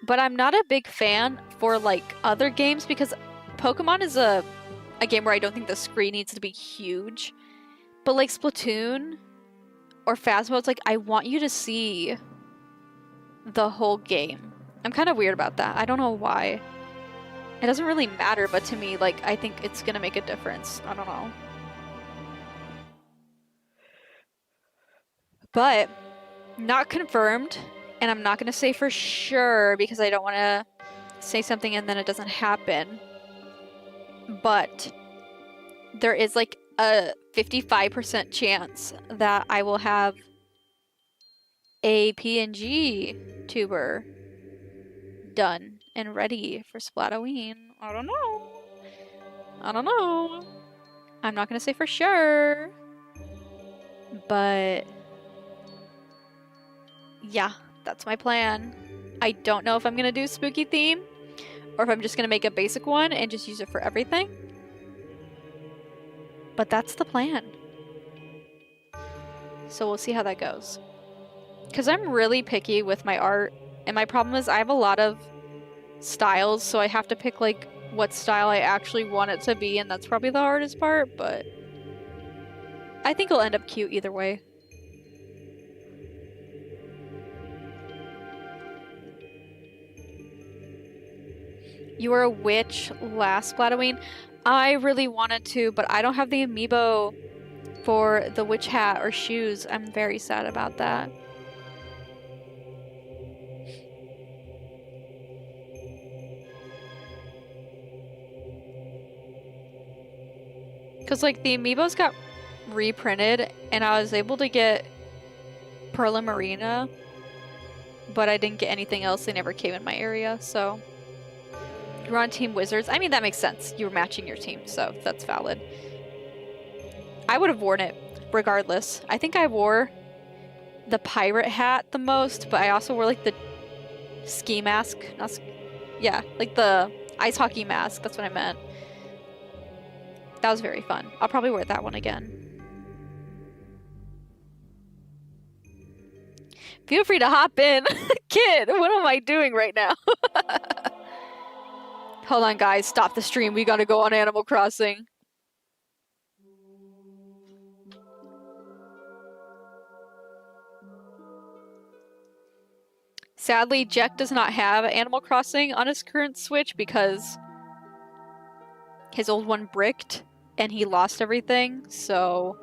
but I'm not a big fan for, like, other games, because Pokémon is a game where I don't think the screen needs to be huge. But like Splatoon or Phasmo, it's like I want you to see the whole game. I'm kind of weird about that. I don't know why. It doesn't really matter, but to me, like, I think it's gonna make a difference. I don't know. But not confirmed, and I'm not gonna say for sure because I don't want to say something and then it doesn't happen. But there is like a 55% chance that I will have a PNG tuber done and ready for Splatoween. I don't know. I don't know. I'm not gonna say for sure. But yeah, that's my plan. I don't know if I'm gonna do spooky theme or if I'm just gonna make a basic one and just use it for everything. But that's the plan. So we'll see how that goes. Because I'm really picky with my art, and my problem is I have a lot of styles, so I have to pick like what style I actually want it to be, and that's probably the hardest part, but I think it'll end up cute either way. You were a witch last Splatoween? I really wanted to, but I don't have the amiibo for the witch hat or shoes. I'm very sad about that. Because, like, the amiibos got reprinted, and I was able to get Pearl and Marina, but I didn't get anything else. They never came in my area, so... You're on Team Wizards. I mean, that makes sense. You were matching your team, so that's valid. I would have worn it, regardless. I think I wore the pirate hat the most, but I also wore, like, the ski mask. Yeah, like the ice hockey mask. That's what I meant. That was very fun. I'll probably wear that one again. Feel free to hop in. Kid, what am I doing right now? Hold on, guys. Stop the stream. We gotta go on Animal Crossing. Sadly, Jack does not have Animal Crossing on his current Switch because his old one bricked and he lost everything, so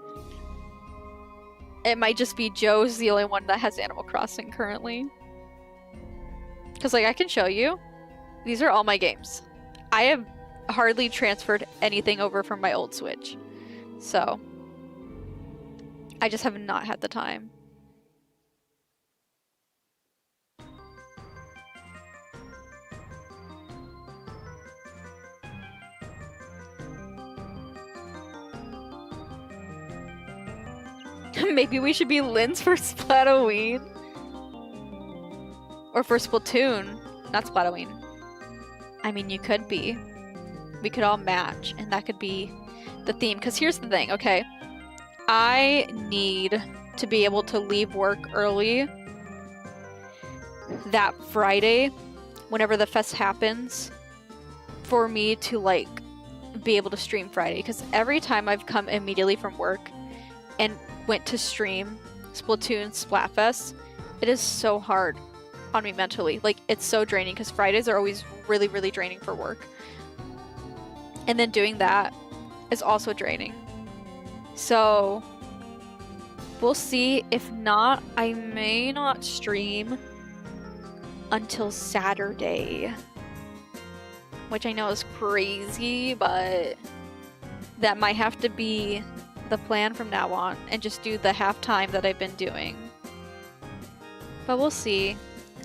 it might just be Joe's the only one that has Animal Crossing currently. Because, like, I can show you. These are all my games. I have hardly transferred anything over from my old Switch. So, I just have not had the time. Maybe we should be Lynn's for Splatoween. Or for Splatoon. Not Splatoween. I mean, you could be. We could all match, and that could be the theme. Because here's the thing, okay? I need to be able to leave work early that Friday, whenever the fest happens, for me to, like, be able to stream Friday. Because every time I've come immediately from work and went to stream Splatoon Splatfest, it is so hard on me mentally. Like, it's so draining because Fridays are always really, really draining for work. And then doing that is also draining. So, we'll see. If not, I may not stream until Saturday. Which I know is crazy, but that might have to be the plan from now on and just do the halftime that I've been doing. But we'll see.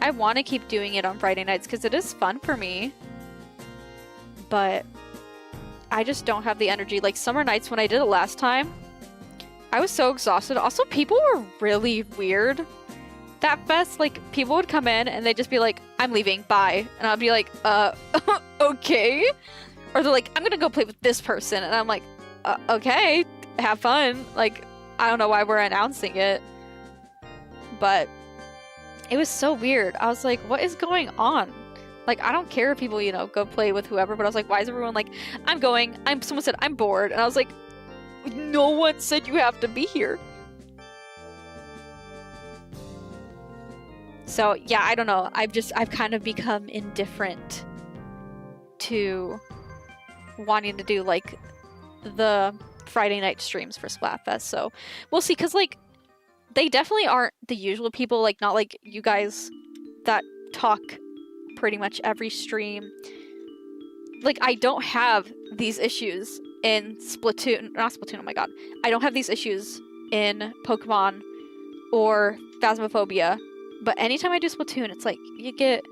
I want to keep doing it on Friday nights because it is fun for me. But I just don't have the energy. Like summer nights when I did it last time, I was so exhausted. Also, people were really weird. That fest, like, people would come in and they'd just be like, I'm leaving, bye. And I'd be like, okay. Or they're like, I'm gonna go play with this person. And I'm like, okay, have fun. Like, I don't know why we're announcing it. But it was so weird. I was like, what is going on? Like, I don't care if people, you know, go play with whoever, but I was like, why is everyone like, I'm going, someone said, I'm bored. And I was like, no one said you have to be here. So, yeah, I don't know. I've kind of become indifferent to wanting to do, like, the Friday night streams for Splatfest. So, we'll see. Because, like, they definitely aren't the usual people. Like, not like you guys that talk pretty much every stream. Like, I don't have these issues in Splatoon. Not Splatoon, oh my god. I don't have these issues in Pokemon or Phasmophobia. But anytime I do Splatoon, it's like, you get,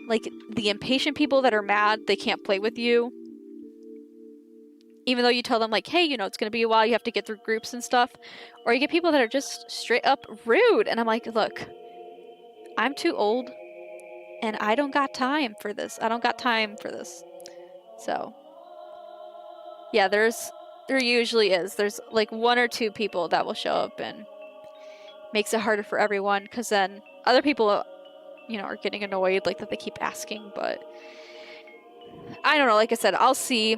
like, the impatient people that are mad they can't play with you. Even though you tell them, like, hey, you know, it's going to be a while, you have to get through groups and stuff. Or you get people that are just straight up rude. And I'm like, look, I'm too old and I don't got time for this. I don't got time for this. So, yeah, there usually is. There's like one or two people that will show up and makes it harder for everyone because then other people, you know, are getting annoyed like that they keep asking, but I don't know. Like I said, I'll see.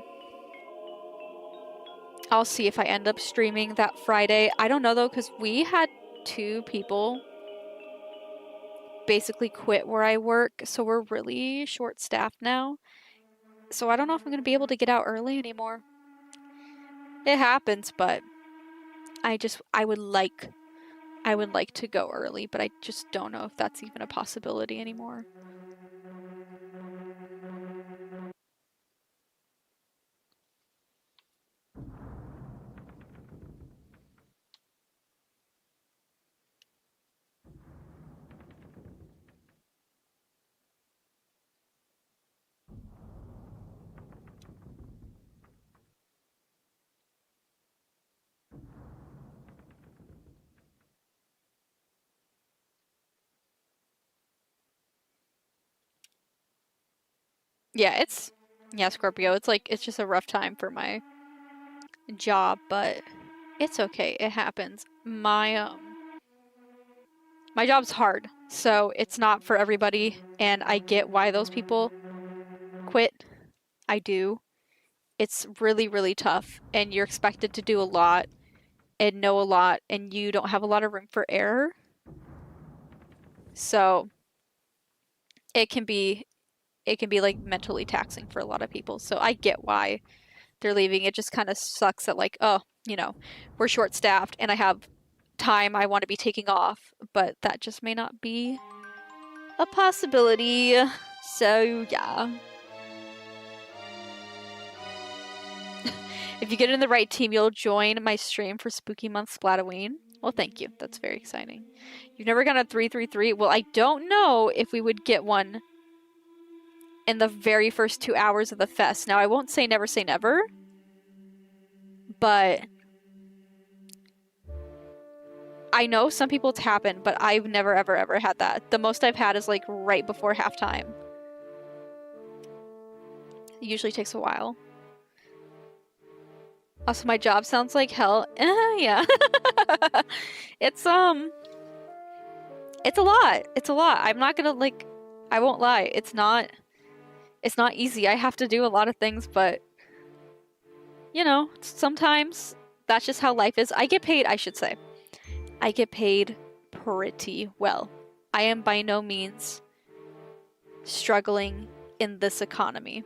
I'll see if I end up streaming that Friday. I don't know though, because we had two people basically quit where I work, so we're really short-staffed now. So I don't know if I'm gonna be able to get out early anymore. It happens, but I would like to go early, but I just don't know if that's even a possibility anymore. Yeah, Scorpio. It's just a rough time for my job, but it's okay. It happens. My job's hard, so it's not for everybody, and I get why those people quit. I do. It's really, really tough, and you're expected to do a lot and know a lot, and you don't have a lot of room for error. So it can be like mentally taxing for a lot of people. So I get why they're leaving. It just kind of sucks that like, oh, you know, we're short-staffed and I have time I want to be taking off, but that just may not be a possibility. So yeah. If you get in the right team, you'll join my stream for Spooky Month Splatoween. Well, thank you. That's very exciting. You've never gotten a 333? Well, I don't know if we would get one in the very first 2 hours of the fest. Now, I won't say never, but I know some people it's happened, but I've never, ever had that. The most I've had is like right before halftime. It usually takes a while. Also, my job sounds like hell. Yeah. It's a lot. It's a lot. I'm not gonna like, I won't lie. It's not easy. I have to do a lot of things, but you know, sometimes that's just how life is. I get paid, I should say. I get paid pretty well. I am by no means struggling in this economy.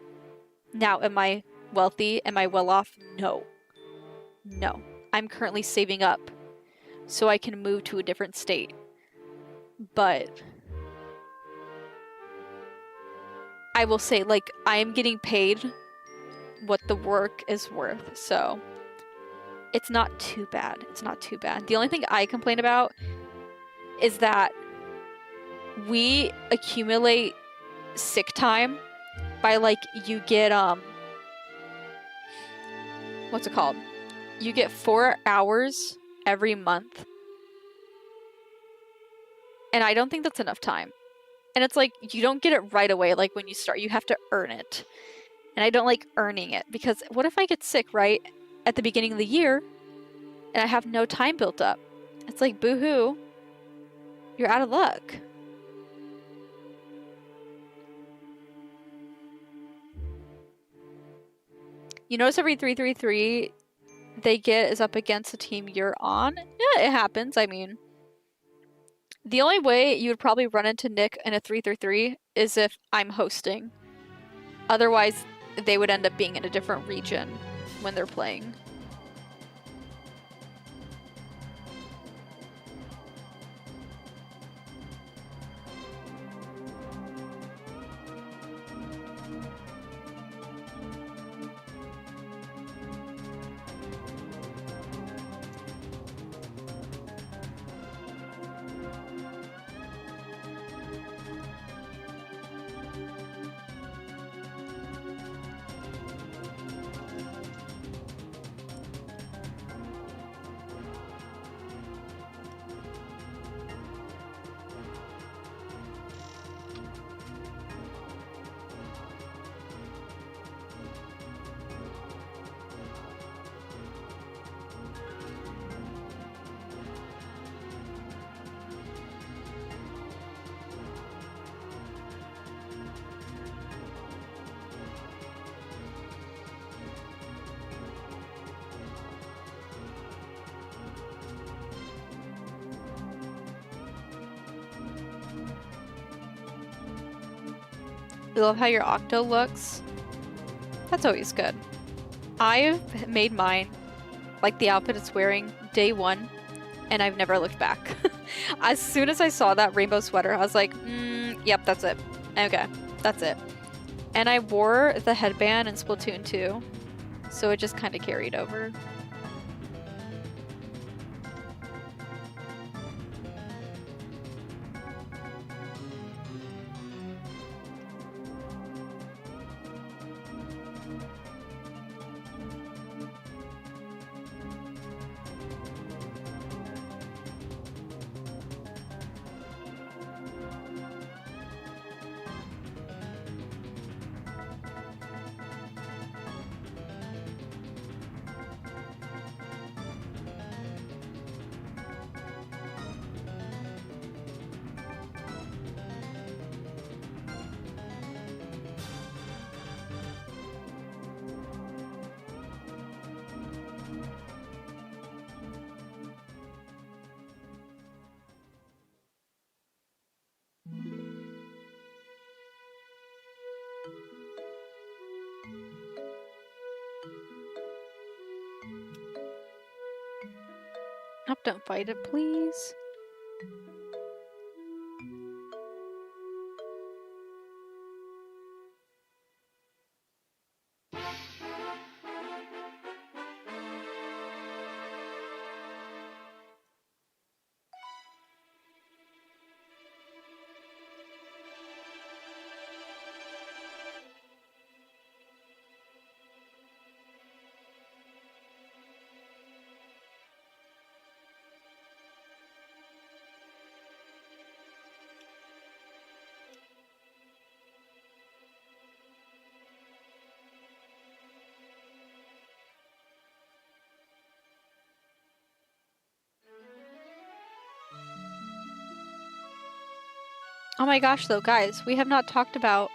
Now, am I wealthy? Am I well off? No. No. I'm currently saving up so I can move to a different state. But I will say, like, I am getting paid what the work is worth, so it's not too bad. It's not too bad. The only thing I complain about is that we accumulate sick time by like you get what's it called? You get 4 hours every month. And I don't think that's enough time. And it's like you don't get it right away like when you start. You have to earn it. And I don't like earning it because what if I get sick right at the beginning of the year and I have no time built up? It's like boo-hoo. You're out of luck. You notice every 333 they get is up against the team you're on? Yeah, it happens. I mean, the only way you would probably run into Nick in a 333 is if I'm hosting. Otherwise, they would end up being in a different region when they're playing. I love how your Octo looks. That's always good. I've made mine, like the outfit it's wearing, day one, and I've never looked back. As soon as I saw that rainbow sweater, I was like, yep, that's it. Okay, that's it. And I wore the headband in Splatoon 2, so it just kind of carried over. Oh, don't fight it, please. Oh my gosh, though, guys, we have not talked about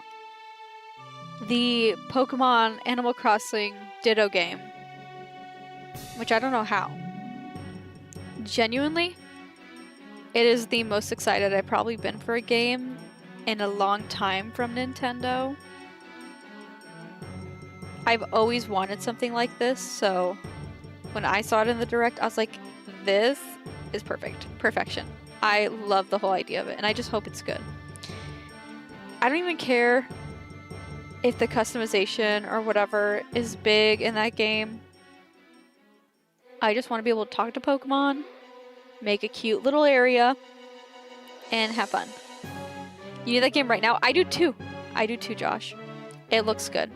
the Pokemon Animal Crossing Ditto game, which I don't know how. Genuinely, it is the most excited I've probably been for a game in a long time from Nintendo. I've always wanted something like this, so when I saw it in the Direct, I was like, this is perfect. Perfection. I love the whole idea of it, and I just hope it's good. I don't even care if the customization or whatever is big in that game. I just want to be able to talk to Pokemon, make a cute little area, and have fun. You need that game right now? I do too. I do too, Josh. It looks good.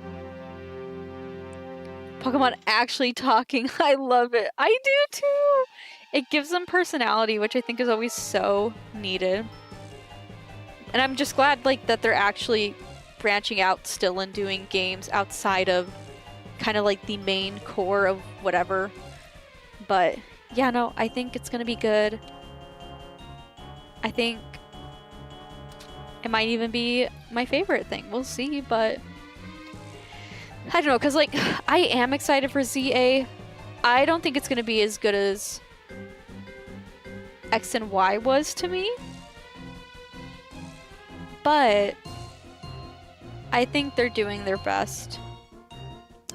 Pokemon actually talking. I love it. I do too. It gives them personality, which I think is always so needed. And I'm just glad like that they're actually branching out still and doing games outside of kind of like the main core of whatever. But yeah, no, I think it's gonna be good. I think it might even be my favorite thing. We'll see, but I don't know, because like I am excited for ZA. I don't think it's gonna be as good as X and Y was to me, but I think they're doing their best.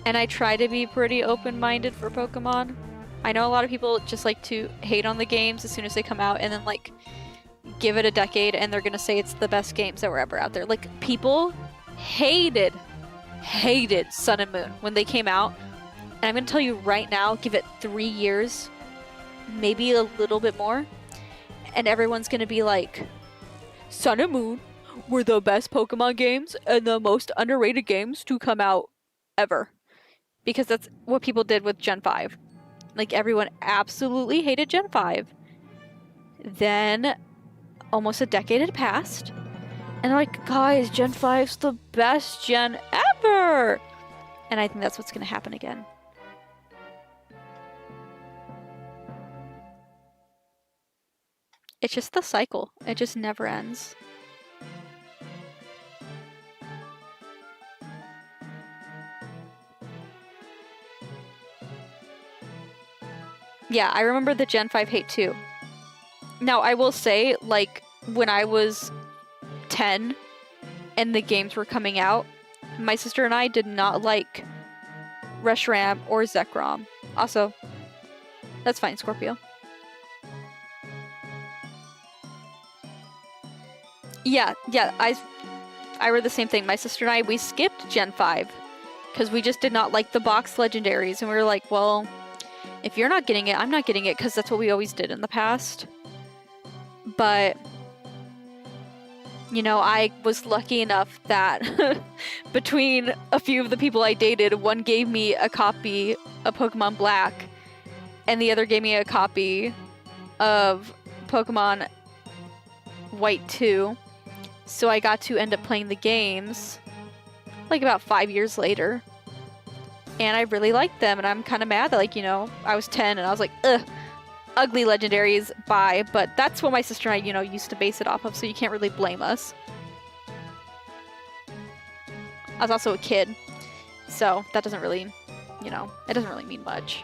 And I try to be pretty open-minded for Pokemon. I know a lot of people just like to hate on the games as soon as they come out and then like give it a decade and they're gonna say it's the best games that were ever out there. Like people hated Sun and Moon when they came out. And I'm gonna tell you right now, give it 3 years, maybe a little bit more, and everyone's gonna be like, Sun and Moon were the best Pokemon games and the most underrated games to come out ever. Because that's what people did with Gen 5. Like, everyone absolutely hated Gen 5. Then, almost a decade had passed. And they're like, guys, Gen 5's the best gen ever! And I think that's what's going to happen again. It's just the cycle. It just never ends. Yeah, I remember the Gen 5 hate too. Now, I will say, like, when I was 10, and the games were coming out, my sister and I did not like Reshiram or Zekrom. Also, that's fine, Scorpio. Yeah, I read the same thing. My sister and I, we skipped Gen 5 because we just did not like the box legendaries, and we were like, well, if you're not getting it, I'm not getting it, because that's what we always did in the past. But you know, I was lucky enough that between a few of the people I dated, one gave me a copy of Pokemon Black, and the other gave me a copy of Pokemon White 2. So I got to end up playing the games like about 5 years later. And I really liked them, and I'm kind of mad that, like, you know, I was 10 and I was like, ugh, ugly legendaries, bye. But that's what my sister and I, you know, used to base it off of, so you can't really blame us. I was also a kid, so that doesn't really, you know, it doesn't really mean much.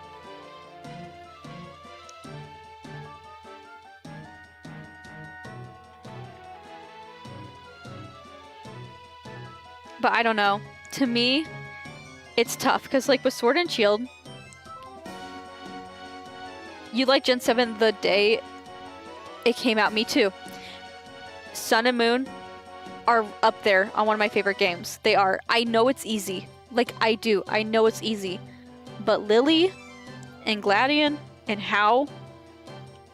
But I don't know. To me, it's tough, because like with Sword and Shield, you like Gen 7 the day it came out. Me too. Sun and Moon are up there on one of my favorite games. They are. I know it's easy. Like, I do. I know it's easy. But Lily and Gladion and Hau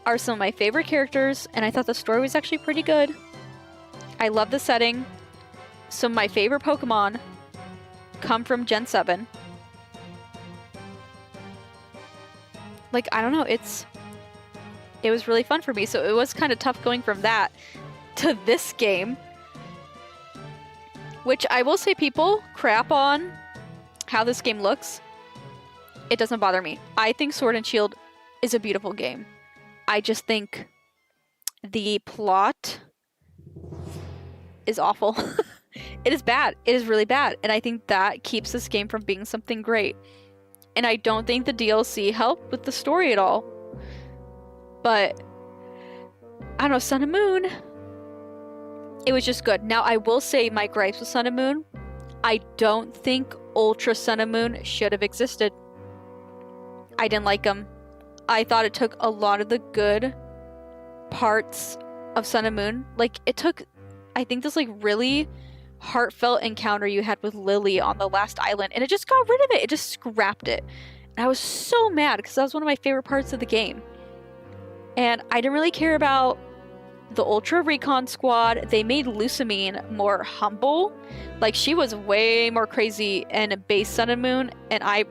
are some of my favorite characters, and I thought the story was actually pretty good. I love the setting. Some of my favorite Pokemon come from Gen 7. Like, I don't know, it was really fun for me, so it was kind of tough going from that to this game. Which I will say, people crap on how this game looks. It doesn't bother me. I think Sword and Shield is a beautiful game. I just think the plot is awful. It is bad. It is really bad. And I think that keeps this game from being something great. And I don't think the DLC helped with the story at all. But I don't know, Sun and Moon, it was just good. Now, I will say my gripes with Sun and Moon, I don't think Ultra Sun and Moon should have existed. I didn't like them. I thought it took a lot of the good parts of Sun and Moon. Like, it took, I think, this like really heartfelt encounter you had with Lily on the last island, and it just got rid of it. It just scrapped it. And I was so mad, because that was one of my favorite parts of the game. And I didn't really care about the Ultra Recon Squad. They made Lusamine more humble. Like, she was way more crazy in base Sun and Moon, and I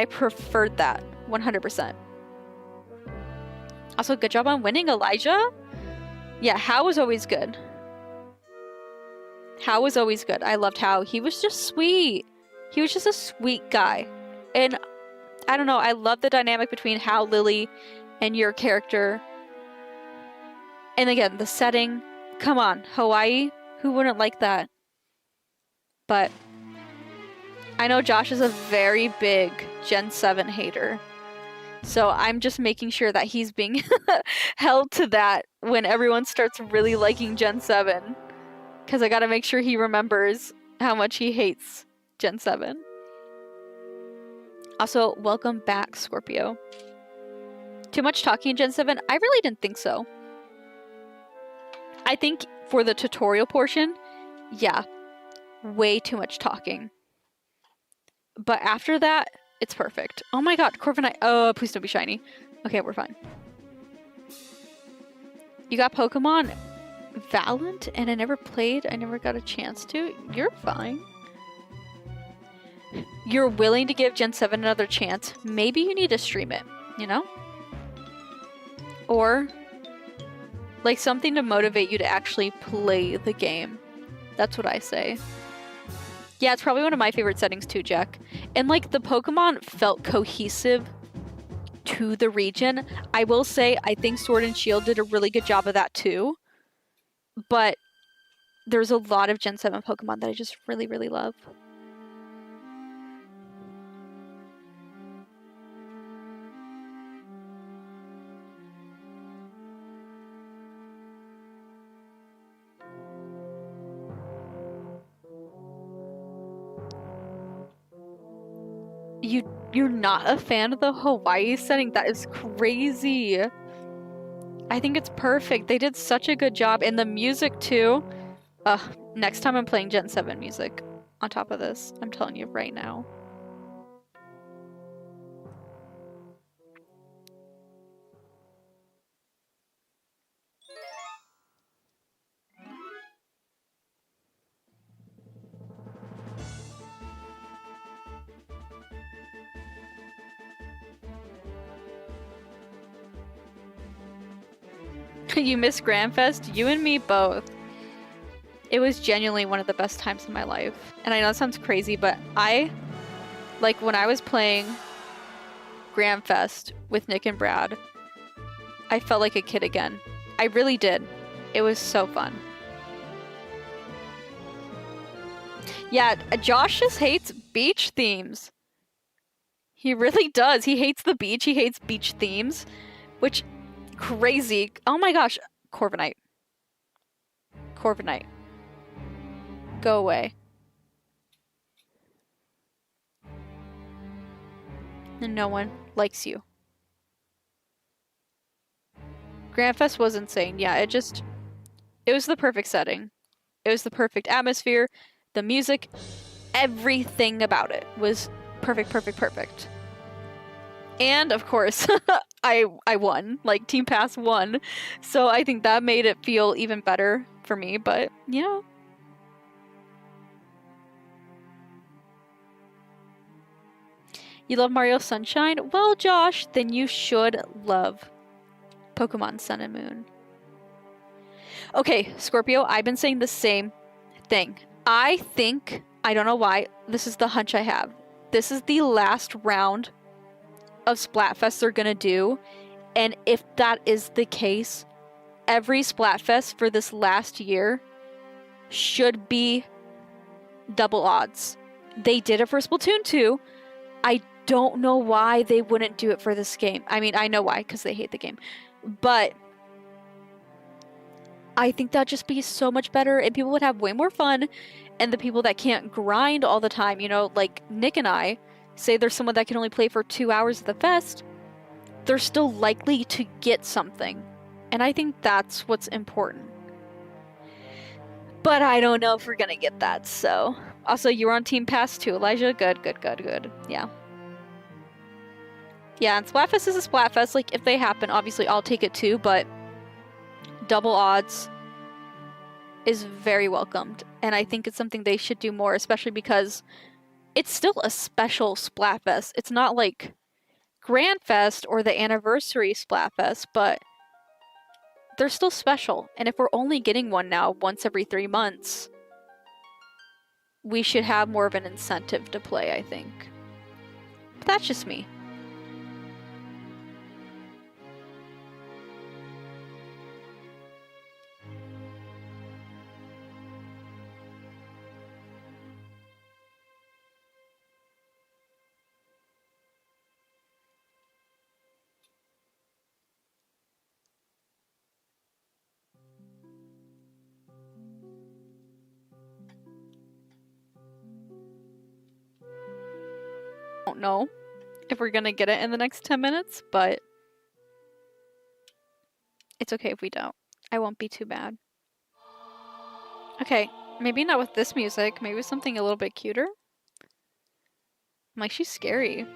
preferred that 100%. Also, good job on winning, Elijah. Yeah, Hau was always good. Hau was always good. I loved Hau. He was just sweet. He was just a sweet guy. And I don't know, I love the dynamic between Hau, Lily, and your character. And again, the setting. Come on, Hawaii? Who wouldn't like that? But I know Josh is a very big Gen 7 hater. So I'm just making sure that he's being held to that when everyone starts really liking Gen 7. Because I gotta make sure he remembers how much he hates Gen 7. Also, welcome back, Scorpio. Too much talking in Gen 7? I really didn't think so. I think for the tutorial portion, yeah, way too much talking. But after that, it's perfect. Oh my god, Corviknight. Oh, please don't be shiny. Okay, we're fine. You got Pokemon Valiant, and I never played. I never got a chance to. You're fine. You're willing to give Gen 7 another chance. Maybe you need to stream it, you know? Or like something to motivate you to actually play the game. That's what I say. Yeah, it's probably one of my favorite settings too, Jack. And like the Pokemon felt cohesive to the region. I will say, I think Sword and Shield did a really good job of that too. But there's a lot of Gen 7 Pokemon that I just really, really love. You're not a fan of the Hawaii setting? That is crazy. I think it's perfect. They did such a good job. And the music too. Next time I'm playing Gen 7 music on top of this. I'm telling you right now. You miss Grandfest? You and me both. It was genuinely one of the best times of my life. And I know it sounds crazy, but like when I was playing Grandfest with Nick and Brad, I felt like a kid again. I really did. It was so fun. Yeah, Josh just hates beach themes. He really does. He hates the beach. He hates beach themes, which crazy. Oh my gosh, Corviknight. Corviknight. Go away. And no one likes you. Grandfest was insane. Yeah, it was the perfect setting. It was the perfect atmosphere, the music, everything about it was perfect, perfect, perfect. And of course, I won. Like Team Pass won. So I think that made it feel even better for me, but yeah. You love Mario Sunshine? Well, Josh, then you should love Pokemon Sun and Moon. Okay, Scorpio, I've been saying the same thing. I think, I don't know why, this is the hunch I have. This is the last round of Splatfest they're gonna do. And if that is the case, every Splatfest for this last year should be double odds. They did it for Splatoon 2. I don't know why they wouldn't do it for this game. I mean, I know why, because they hate the game. But I think that'd just be so much better and people would have way more fun. And the people that can't grind all the time, you know, like Nick and I, say there's someone that can only play for 2 hours at the fest, they're still likely to get something. And I think that's what's important. But I don't know if we're gonna get that, so. Also, you were on Team Pass too, Elijah. Good, good, good, good. Yeah. Yeah, and Splatfest is a Splatfest. Like, if they happen, obviously I'll take it too, but double odds is very welcomed. And I think it's something they should do more, especially because it's still a special Splatfest. It's not like Grandfest or the anniversary Splatfest, but they're still special. And if we're only getting one now once every 3 months, we should have more of an incentive to play, I think. But that's just me. Don't know if we're gonna get it in the next 10 minutes, but it's okay if we don't. I won't be too bad. Okay, maybe not with this music, maybe something a little bit cuter. I'm like, she's scary.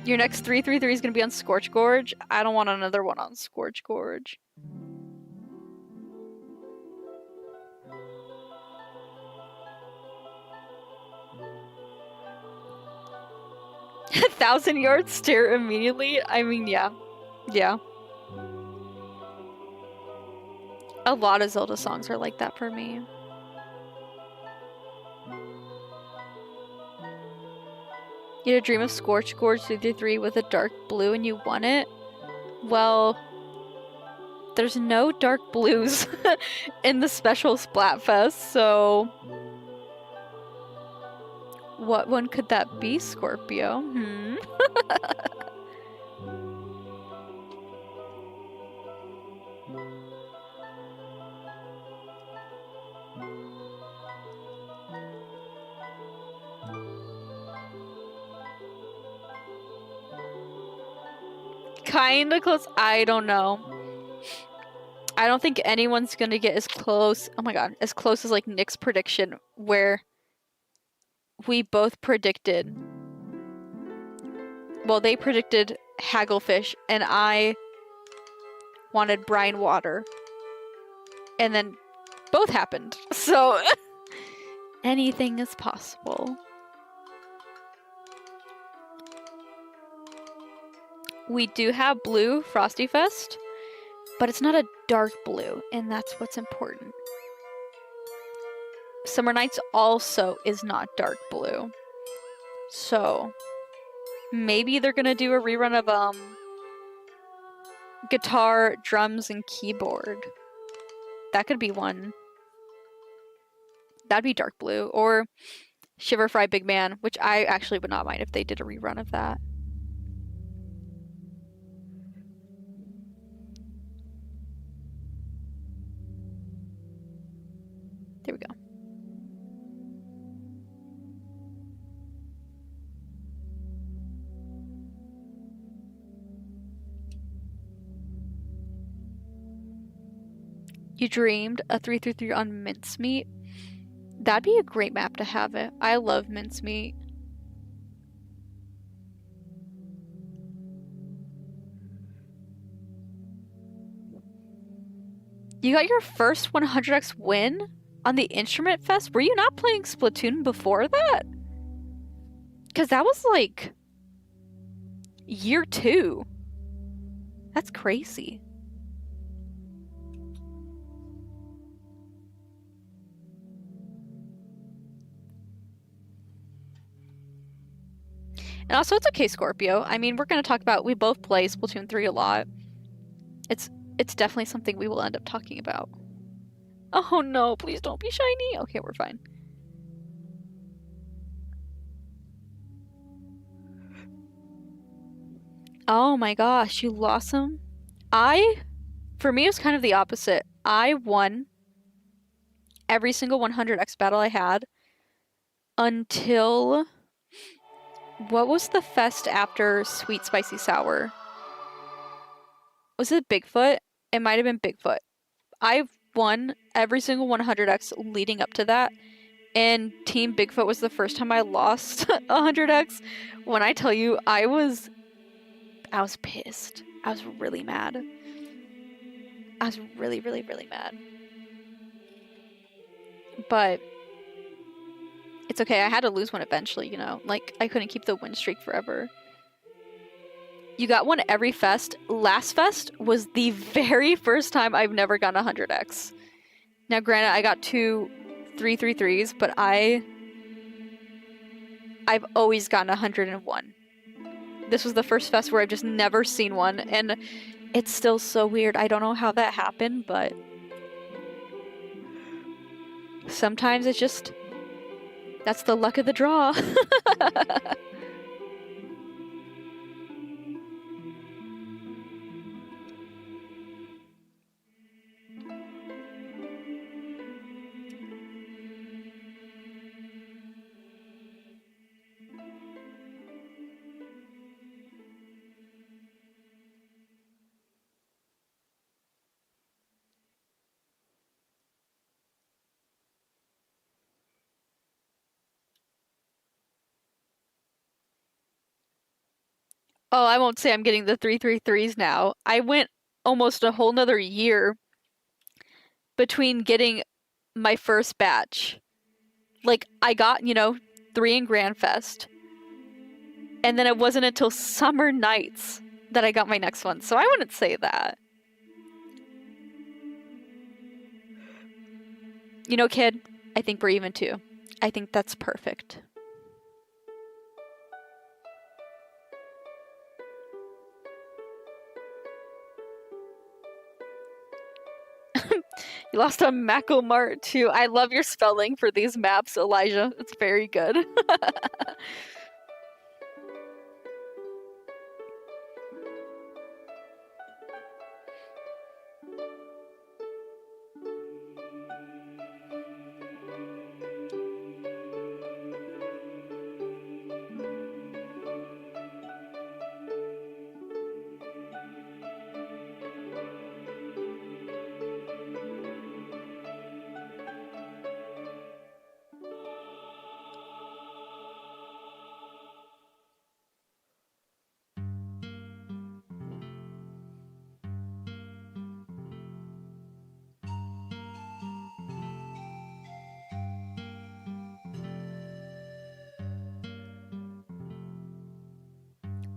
Your next 333 is gonna be on Scorch Gorge. I don't want another one on Scorch Gorge. A 1,000-yard stare immediately? I mean, yeah. Yeah. A lot of Zelda songs are like that for me. You had a dream of Scorch Gorge 333 with a dark blue and you won it? Well, there's no dark blues in the special Splatfest, so what one could that be, Scorpio? kind of close. I don't know. I don't think anyone's gonna get as close. Oh my god, as close as like Nick's prediction, where we both predicted. Well, they predicted hagglefish, and I wanted brine water, and then both happened. So anything is possible. We do have blue Frosty Fest, but it's not a dark blue, and that's what's important. Summer Nights also is not dark blue. So maybe they're gonna do a rerun of guitar, drums, and keyboard. That could be one. That'd be dark blue. Or Shiver Fry Big Man, which I actually would not mind if they did a rerun of that. There we go. You dreamed a 333 on mincemeat. That'd be a great map to have it. I love mincemeat. You got your first 100x win on the Instrument Fest? Were you not playing Splatoon before that? Because that was like year 2. That's crazy. And also, it's okay, Scorpio. I mean, we're going to talk about, we both play Splatoon 3 a lot. It's definitely something we will end up talking about. Oh no, please don't be shiny. Okay, we're fine. Oh my gosh, you lost him? For me, it was kind of the opposite. I won every single 100x battle I had until... What was the fest after Sweet Spicy Sour? Was it Bigfoot? It might have been Bigfoot. I've won every single 100x leading up to that, and Team Bigfoot was the first time I lost 100x. When I tell you, I was pissed. I was really mad. I was really, really, really mad. But it's okay. I had to lose one eventually, you know? Like, I couldn't keep the win streak forever. You got one every fest. Last fest was the very first time I've never gotten 100x. Now, granted, I got 2 333s, but I've always gotten 101. This was the first fest where I've just never seen one, and it's still so weird. I don't know how that happened, but sometimes it's just... That's the luck of the draw. Oh, I won't say I'm getting the 333s now. I went almost a whole nother year between getting my first batch. Like, I got, 3 in Grand Fest. And then it wasn't until Summer Nights that I got my next one. So I wouldn't say that. You know, kid, I think we're even too. I think that's perfect. You lost on Macomart too. I love your spelling for these maps, Elijah. It's very good.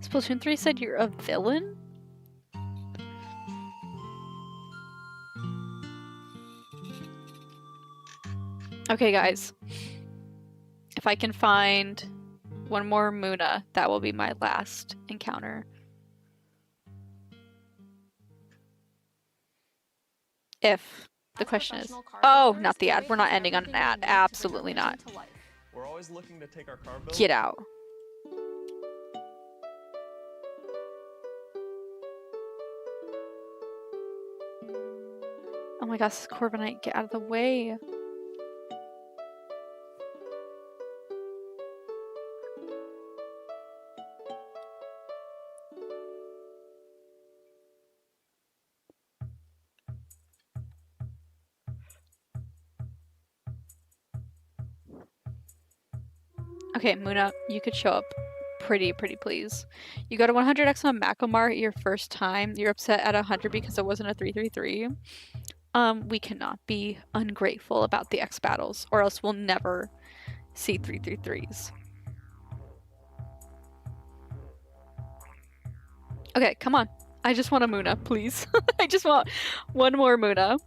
Splatoon 3 said you're a villain? Okay, guys. If I can find one more Muna, that will be my last encounter. If the question is... Oh, not the ad. We're not ending on an ad. Absolutely not. We're always looking to take our car bill. Get out. Oh my gosh, Corviknight, get out of the way. Okay, Muna, you could show up pretty please. You got a 100x on Macklemar your first time. You're upset at 100 because it wasn't a 333. We cannot be ungrateful about the X battles, or else we'll never see 333s. Okay, come on. I just want a Muna, please. I just want one more Muna.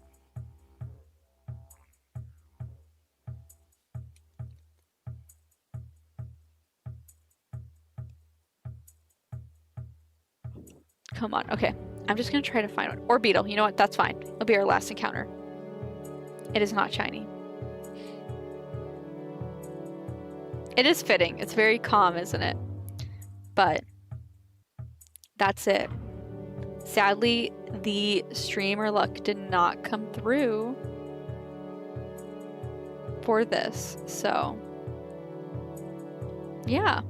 Come on, okay. I'm just gonna try to find one. Or Beetle, you know what? That's fine. It'll be our last encounter. It is not shiny. It is fitting. It's very calm, isn't it? But that's it. Sadly, the streamer luck did not come through for this, so yeah.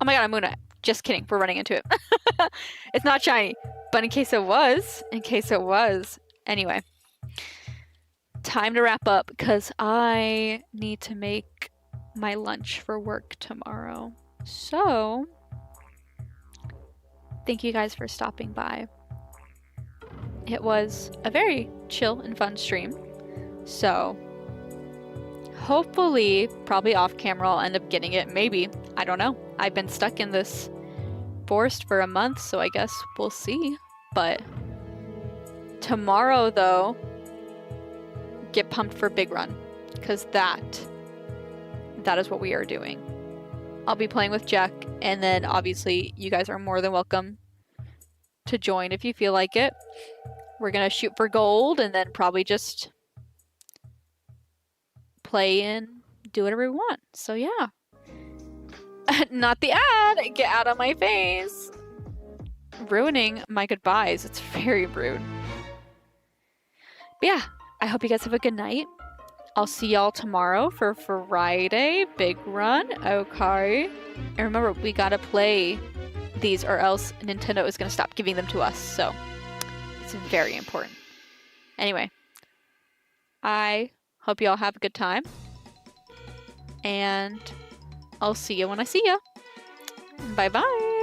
Oh my god, I'm Muna. Just kidding, we're running into it. It's not shiny, but in case it was, anyway. Time to wrap up because I need to make my lunch for work tomorrow. So, thank you guys for stopping by. It was a very chill and fun stream. So, hopefully, probably off camera, I'll end up getting it. Maybe. I don't know. I've been stuck in this forest for a month, so I guess we'll see. But tomorrow, though, get pumped for Big Run, because that is what we are doing. I'll be playing with Jack, and then obviously you guys are more than welcome to join if you feel like it. We're gonna shoot for gold and then probably just play and do whatever we want. So yeah. Not the ad! Get out of my face! Ruining my goodbyes. It's very rude. But yeah, I hope you guys have a good night. I'll see y'all tomorrow for Friday Big Run. Okay. And remember, we gotta play these or else Nintendo is gonna stop giving them to us. So, it's very important. Anyway, I hope y'all have a good time. And I'll see you when I see ya. Bye-bye.